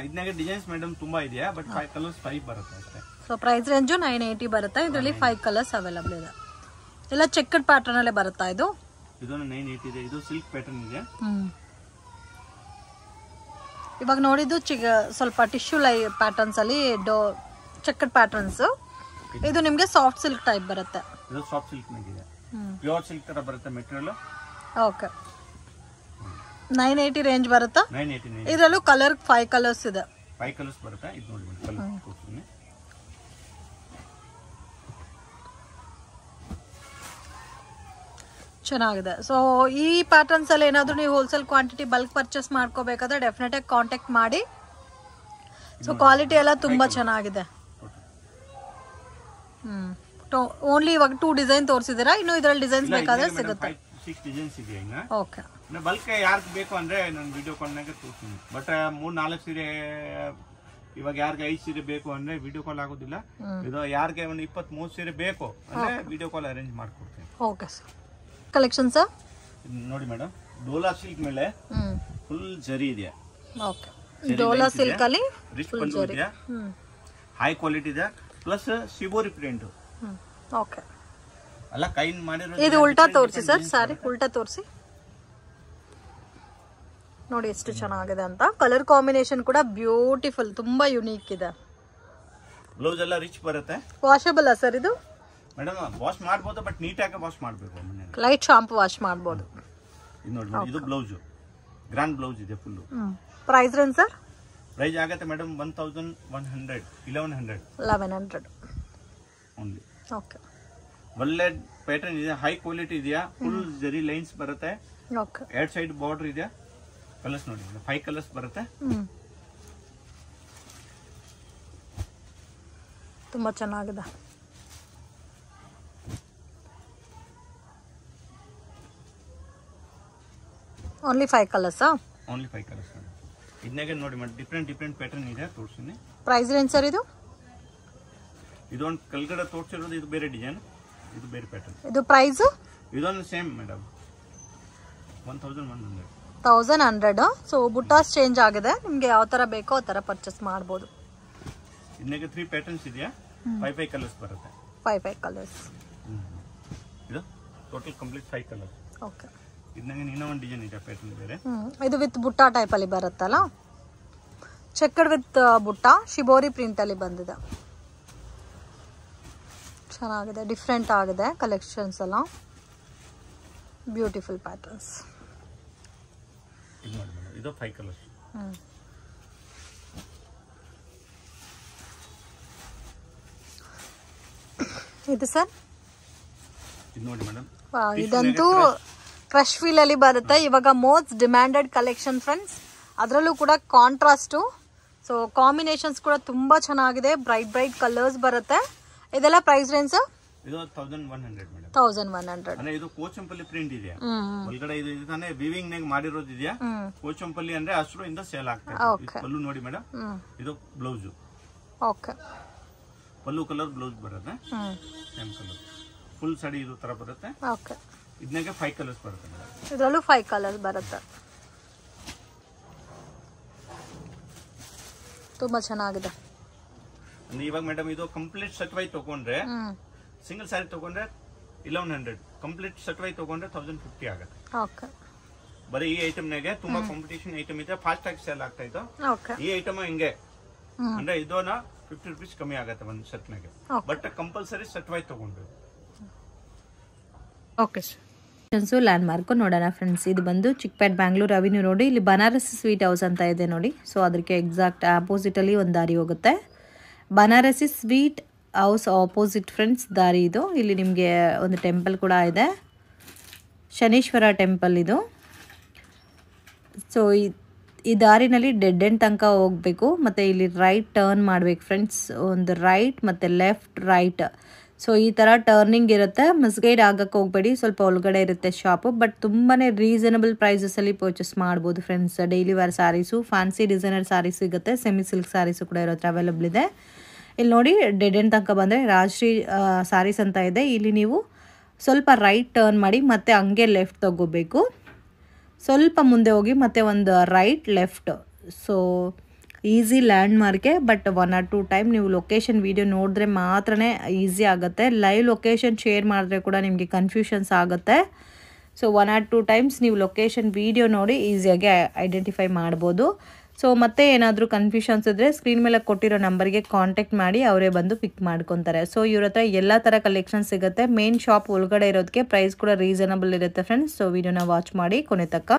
ಇದನ್ನಾಗ ಡಿಸೈನ್ಸ್ ಮೇಡಮ್ ತುಂಬಾ ಇದೆಯಾ, ಬಟ್ 5 ಕಲರ್ಸ್ 5 ಬರುತ್ತೆ ಅಷ್ಟೇ. ಸೊ ಪ್ರೈಸ್ ರೇಂಜು 980 ಬರುತ್ತೆ. ಇದರಲ್ಲಿ 5 ಕಲರ್ಸ್ ಅವೈಲಬಲ್ ಇದೆ. ಎಲ್ಲ ಚೆಕ್ಕಡ್ ಪ್ಯಾಟರ್ನ್ ಅಲ್ಲೇ ಬರುತ್ತಾ ಇದು? ಇದೊಂದು 980 ಇದೆ. ಇದು ಸಿಲ್ಕ್ ಪ್ಯಾಟರ್ನ್ ಇದೆ. ಇವಾಗ ನೋಡಿದ್ದು ಸ್ವಲ್ಪ ಟಿಶ್ಯೂ ಪ್ಯಾಟರ್ನ್ಸ್ ಅಲ್ಲಿ ಚೆಕ್ಕಡ್ ಪ್ಯಾಟರ್ನ್ಸ್. ಇದು ನಿಮ್ಗೆ ಸಾಫ್ಟ್ ಸಿಲ್ಕ್ ಟೈಪ್ ಬರುತ್ತೆ. ಇದು ಸಾಫ್ಟ್ ಸಿಲ್ಕ್ ಇದೆ, ಪ್ಯೂರ್ ಸಿಲ್ಕ್ ತರ ಬರುತ್ತೆ ಮೆಟೀರಿಯಲ್. ಓಕೆ. 980 ರೇಂಜ್ ಬರುತ್ತಾ? 980. ಇದರಲ್ಲೂ ಕಲರ್ 5 ಕಲರ್ಸ್ ಇದೆ. 5 ಕಲರ್ಸ್ ಬರುತ್ತೆ. ಇದು ನೋಡಿ ಕಲರ್ ತೋರಿಸ್ತೀನಿ. ಚೆನ್ನಾಗಿದೆ. ಸೊ ಈ ಪ್ಯಾಟರ್ನ್ಸ್ ಅಲ್ಲಿ ಏನಾದರೂ ನೀವು ಹೋಲ್ಸೇಲ್ ಕ್ವಾಂಟಿಟಿ ಬಲ್ಕ್ ಪರ್ಚೇಸ್ ಮಾಡ್ಕೋಬೇಕಾದ್ರೆ ಡೆಫಿನೆಟ್ ಆಗಿ ಕಾಂಟ್ಯಾಕ್ಟ್ ಮಾಡಿ. ಸೊ ಕ್ವಾಲಿಟಿ ಎಲ್ಲ ತುಂಬಾ ಚೆನ್ನಾಗಿದೆ. ಓನ್ಲಿ ಇವಾಗ 2 ಡಿಸೈನ್ ತೋರಿಸಿದಿರಾ, ಇನ್ನು ಇದರಲ್ಲಿ ಡಿಸೈನ್ಸ್ ಬೇಕಾದ್ರೆ ಸಿಗುತ್ತೆ. 6 ಡಿಸೈನ್ಸ್ ಇದೆ. ಓಕೆ. ಬಲ್ಕ್ ಯಾರಿಗೆ ಬೇಕು ಅಂದ್ರೆ ನಾನು ವಿಡಿಯೋ ಕಾಲ್ನಾಗ ತೋರಿಸ್ತೀನಿ. ಬಟ್ 3-4 ಸೀರೆ, ಇವಾಗ ಯಾರಿಗೆ 5 ಸೀರೆ ಬೇಕು ಅಂದ್ರೆ ವಿಡಿಯೋ ಕಾಲ್ ಆಗೋದಿಲ್ಲ. ಇದು ಯಾರಿಗೆ ಒಂದು 20-30 ಸೀರೆ ಬೇಕು ಅಂದ್ರೆ ವಿಡಿಯೋ ಕಾಲ್ ಅರೇಂಜ್ ಮಾಡ್ಕೊಡ್ತೀನಿ. Okay sir. ಕಲೆಕ್ಷನ್ ಸರ್ ನೋಡಿ ಮೇಡಮ್, ಡೋಲಾ ಸಿಲ್ಕ್ ಮೇಲೆ ಫುಲ್ ಜರಿ ಇದೆಯಾ. ಓಕೆ. ಡೋಲಾ ಸಿಲ್ಕ್ ಅಲ್ಲಿ ರಿಚ್ ಪಲ್ಲು ಇದೆಯಾ, ಹೈ ಕ್ವಾಲಿಟಿ ಇದೆ, ಪ್ಲಸ್ ಶಿಬೋರಿ ಪ್ರಿಂಟ್. ಓಕೆ. ಅಲ್ಲ ಕೈನ್ ಮಾಡಿರೋ. ಇದು ಉಲ್ಟಾ ತೋರಿಸಿ ಸರ್, ಸಾರಿ ಉಲ್ಟಾ ತೋರಿಸಿ. ನೋಡಿ ಎಷ್ಟು ಚೆನ್ನಾಗಿದೆ ಅಂತ. ಕಲರ್ ಕಾಂಬಿನೇಷನ್ ಕೂಡ ಬ್ಯೂಟಿಫುಲ್, ತುಂಬಾ ಯುನೀಕ್ ಇದೆ. ಬ್ಲೌಸ್ ಎಲ್ಲ ರಿಚ್ ಬರುತ್ತೆ. ವಾಷಬಲ್ ಸರ್ ಇದು? ಮೇಡಮ್ ವಾಶ್ ಮಾಡಬಹುದು, ಬಟ್ ನೀಟಾಗಿ ವಾಶ್ ಮಾಡಬೇಕು. ಲೈಟ್ ಶಾಂಪು ವಾಶ್ ಮಾಡಬಹುದು. ಇದು ನೋಡಿ, ಇದು ಬ್ಲೌಸ್ ಗ್ರ್ಯಾಂಡ್ ಬ್ಲೌಸ್ ಇದೆ full. Price range sir? Price ಆಗುತ್ತೆ ಮೇಡಮ್ 1100 1100 ಓನ್ಲಿ. ಓಕೆ. ಒಳ್ಳೆ ಪ್ಯಾಟರ್ನ್ ಇದೆ, ಹೈ ಕ್ವಾಲಿಟಿ ಇದೆಯಾ, ಫುಲ್ ಜರಿ ಲೈನ್ಸ್ ಬರುತ್ತೆ. ಓಕೆ. 2 ಸೈಡ್ ಬಾರ್ಡರ್ ಇದೆ. ಕಲರ್ಸ್ ನೋಡಿ, 5 ಕಲರ್ಸ್ ಬರುತ್ತೆ. ತುಂಬಾ ಚೆನ್ನಾಗಿದೆ. Only 5 colours? Only 5 colours. ಇದನ್ನಾಗೆ ನೋಡಿ ಮೇಡಮ್, ಡಿಫ್ರೆಂಟ್ ಪ್ಯಾಟರ್ನ್ ಇದೆ, ತೋರಿಸ್ತೀನಿ. ಪ್ರೈಸ್ ರೇಂಜ್ ಸರ್ ಇದು? ಇದೊಂದು ಕೆಳಗಡೆ ತೋರಿಸಿರೋದು, ಇದು ಬೇರೆ ಡಿಸೈನ್, ಇದು ಬೇರೆ ಪ್ಯಾಟರ್ನ್. ಇದು ಪ್ರೈಸ್? ಇದೊಂದು ಸೇಮ್ ಮೇಡಮ್, 1100. 1100. ಸೊ ಬುಟ್ಟಾಸ್ ಚೇಂಜ್ ಆಗಿದೆ, ನಿಮ್ಗೆ ಯಾವ ತರ ಬೇಕೋ ಆ ತರ ಪರ್ಚೇಸ್ ಮಾಡಬಹುದು. ಇದನ್ನಾಗೆ 3 ಪ್ಯಾಟರ್ನ್ಸ್ ಇದೆಯಾ, 5 ಕಲರ್ಸ್ ಬರುತ್ತೆ. 5 ಕಲರ್ಸ್. ಇದು ಟೋಟಲ್ ಕಂಪ್ಲೀಟ್ 5 ಕಲರ್ಸ್. ಓಕೆ. ಇದನ್ನಾಗ ಇನ್ನೂ ಒಂದು ಡಿಸೈನ್ ಇದೆ ಪ್ಯಾಟರ್ನ್ ಬೇರೆ. ಇದು ವಿತ್ ಬುಟ್ಟ ಟೈಪಲ್ಲಿ ಬರುತ್ತಲ್ಲ, ಚೆಕ್ಕಡ್ ವಿತ್ ಬುಟ್ಟ ಶಿಬೋರಿ ಪ್ರಿಂಟಲ್ಲಿ ಬಂದಿದೆ. ಚೆನ್ನಾಗಿದೆ, ಡಿಫ್ರೆಂಟ್ ಆಗಿದೆ ಕಲೆಕ್ಷನ್ಸ್ ಎಲ್ಲ. Beautiful patterns. ಇದು 5 ಕಲರ್ಸ್. ಇದು ಸರ್ ಇದು ನೋಡಿ ಮೇಡಮ್, ಇದಂತೂ ಕ್ರಶ್ ಫೀಲ್ ಅಲ್ಲಿ ಬರುತ್ತೆ. ಇವಾಗ ಮೋಸ್ಟ್ ಡಿಮ್ಯಾಂಡೆಡ್ ಕಲೆಕ್ಷನ್ ಫ್ರೆಂಡ್ಸ್. ಅದರಲ್ಲೂ ಕೂಡ ಕಾಂಟ್ರಾಸ್ಟು, ಸೊ ಕಾಂಬಿನೇಷನ್ಸ್ ಕೂಡ ತುಂಬಾ ಚೆನ್ನಾಗಿದೆ. ಬ್ರೈಟ್ ಕಲರ್ಸ್ ಬರುತ್ತೆ. ಇದೆಲ್ಲ ಪ್ರೈಸ್ ರೇಂಜ್ ಇದು 1100 ಮೇಡಮ್. 1100. ಅಂದ್ರೆ ಇದು ಕೋಚಂಪಲ್ಲಿ ಪ್ರಿಂಟ್ ಇದೆ ಒಳಗಡೆ. ಇದು ತಾನೇ ವಿವಿಂಗ್ ನಾಗ ಮಾಡಿರೋದು ಇದೆಯಾ. ಕೋಚಂಪಲ್ಲಿ ಅಂದ್ರೆ ಹಸಿರು ಇಂದ ಸೇಲ್ ಆಗ್ತಾ ಇದೆ. ಪಲ್ಲು ನೋಡಿ ಮೇಡಮ್, ಇದು ಬ್ಲೌಸ್. ಓಕೆ. ಪಲ್ಲು ಕಲರ್ ಬ್ಲೌಸ್ ಬರುತ್ತೆ, ಸೇಮ್ ಕಲರ್. ಫುಲ್ ಸಾಡಿ ಇದು ತರ ಬರುತ್ತೆ. ಓಕೆ. ಇದನ್ನಾಗೆ 5 ಕಲರ್ಸ್ ಬರುತ್ತೆ ಮೇಡಮ್. ಇದರಲ್ಲೂ 5 ಕಲರ್ಸ್ ಬರುತ್ತೆ. ತುಂಬಾ ಚೆನ್ನಾಗಿದೆ. ಅಂದ್ರೆ ಇವಾಗ ಮೇಡಮ್ ಇದು ಕಂಪ್ಲೀಟ್ ಸೆಟ್ ವೈ ತಗೊಂಡ್ರೆ, ಸಿಂಗಲ್ ಸ್ಯಾರಿ ತಗೊಂಡ್ರೆ 1100, ಕಂಪ್ಲೀಟ್ ಸೆಟ್ ವೈ ತಗೊಂಡ್ರೆ 1050 ಆಗುತ್ತೆ. ಓಕೆ. ಬರೀ ಈ ಐಟಮ್ ನಾಗೆ ತುಂಬಾ ಕಾಂಪಿಟೇಷನ್ ಐಟಮ್ ಇದೆ, ಫಾಸ್ಟ್ ಆಗಿ ಸೇಲ್ ಆಗ್ತಾ ಇತ್ತು. ಓಕೆ. ಈ ಐಟಮ್ ಹಿಂಗೆ ಅಂದ್ರೆ ಇದನ್ನ 50 ರೂಪೀಸ್ ಕಮ್ಮಿ ಆಗುತ್ತೆ ಒಂದು ಸೆಟ್ ನಾಗೆ. ಬಟ್ ಕಂಪಲ್ಸರಿ ಸೆಟ್ ವೈ ತಗೊಂಡ್ಬೇಕು. ಓಕೆ. ಲ್ಯಾಂಡ್ ಮಾರ್ಕ್ ನೋಡೋಣ ಫ್ರೆಂಡ್ಸ್. ಇದು ಬಂದು ಚಿಕ್ಕಪೇಟ್ ಬ್ಯಾಂಗ್ಳೂರ್ ಅವಿನ್ಯೂ ನೋಡಿ, ಇಲ್ಲಿ ಬನಾರಸ್ ಸ್ವೀಟ್ ಹೌಸ್ ಅಂತ ಇದೆ ನೋಡಿ. ಸೊ ಅದಕ್ಕೆ ಎಕ್ಸಾಕ್ಟ್ ಆಪೋಸಿಟಲ್ಲಿ ಒಂದು ದಾರಿ ಹೋಗುತ್ತೆ. Banarasi sweet house opposite friends ದಾರಿ ಇದು. ಇಲ್ಲಿ ನಿಮಗೆ ಒಂದು ಟೆಂಪಲ್ ಕೂಡ ಇದೆ, ಶನೀಶ್ವರ ಟೆಂಪಲ್ ಇದು. ಸೊ ಈ ದಾರಿನಲ್ಲಿ ಡೆಡ್ ಎಂಡ್ ತನಕ ಹೋಗಬೇಕು, ಮತ್ತು ಇಲ್ಲಿ ರೈಟ್ ಟರ್ನ್ ಮಾಡಬೇಕು ಫ್ರೆಂಡ್ಸ್. ಒಂದು ರೈಟ್ ಮತ್ತು ಲೆಫ್ಟ್ ರೈಟ್. ಸೊ ಈ ಥರ ಟರ್ನಿಂಗ್ ಇರುತ್ತೆ. ಮಿಸ್ಗೈಡ್ ಆಗಕ್ಕೆ ಹೋಗಬೇಡಿ, ಸ್ವಲ್ಪ ಒಳಗಡೆ ಇರುತ್ತೆ ಶಾಪು. ಬಟ್ ತುಂಬಾ ರೀಸನಬಲ್ ಪ್ರೈಸಸಲ್ಲಿ ಪರ್ಚೇಸ್ ಮಾಡ್ಬೋದು friends. Daily wear saris, fancy designer saris ಸಿಗುತ್ತೆ, ಸೆಮಿ ಸಿಲ್ಕ್ ಸ್ಯಾರೀಸು ಕೂಡ ಇರುತ್ತೆ, ಅವೈಲಬಲ್ ಇದೆ. ಇಲ್ಲಿ ನೋಡಿ ಡೆಡ್ ಎಂಡ್ ತನಕ ಬಂದರೆ ರಾಜಶ್ರೀ ಸ್ಯಾರೀಸ್ ಅಂತ ಇದೆ. ಇಲ್ಲಿ ನೀವು ಸ್ವಲ್ಪ ರೈಟ್ ಟರ್ನ್ ಮಾಡಿ ಮತ್ತೆ ಹಂಗೆ ಲೆಫ್ಟ್ ತಗೋಬೇಕು. ಸ್ವಲ್ಪ ಮುಂದೆ ಹೋಗಿ ಮತ್ತೆ ಒಂದು ರೈಟ್ ಲೆಫ್ಟ್. ಸೊ ಈಸಿ ಲ್ಯಾಂಡ್ ಮಾರ್ಕೆ. ಬಟ್ 1 or 2 ಟೈಮ್ ನೀವು ಲೊಕೇಶನ್ ವೀಡಿಯೋ ನೋಡಿದ್ರೆ ಮಾತ್ರ ಈಸಿ ಆಗುತ್ತೆ. ಲೈವ್ ಲೊಕೇಶನ್ ಶೇರ್ ಮಾಡಿದ್ರೆ ಕೂಡ ನಿಮಗೆ ಕನ್ಫ್ಯೂಷನ್ಸ್ ಆಗುತ್ತೆ. ಸೊ 1 or 2 ಟೈಮ್ಸ್ ನೀವು ಲೊಕೇಶನ್ ವೀಡಿಯೋ ನೋಡಿ ಈಸಿಯಾಗಿ ಐಡೆಂಟಿಫೈ ಮಾಡ್ಬೋದು. ಸೊ ಮತ್ತೆ ಏನಾದರೂ ಕನ್ಫ್ಯೂಷನ್ಸ್ ಇದ್ದರೆ ಸ್ಕ್ರೀನ್ ಮೇಲೆ ಕೊಟ್ಟಿರೋ ನಂಬರ್ಗೆ ಕಾಂಟ್ಯಾಕ್ಟ್ ಮಾಡಿ ಅವರೇ ಬಂದು ಪಿಕ್ ಮಾಡ್ಕೊತಾರೆ. ಸೊ ಇವ್ರ ಹತ್ರ ಎಲ್ಲ ಥರ ಕಲೆಕ್ಷನ್ ಸಿಗುತ್ತೆ. ಮೇನ್ ಶಾಪ್ ಒಳಗಡೆ ಇರೋದಕ್ಕೆ ಪ್ರೈಸ್ ಕೂಡ ರೀಸನಬಲ್ ಇರುತ್ತೆ ಫ್ರೆಂಡ್ಸ್. ಸೊ ವಿಡಿಯೋನ ವಾಚ್ ಮಾಡಿ ಕೊನೆ ತನಕ.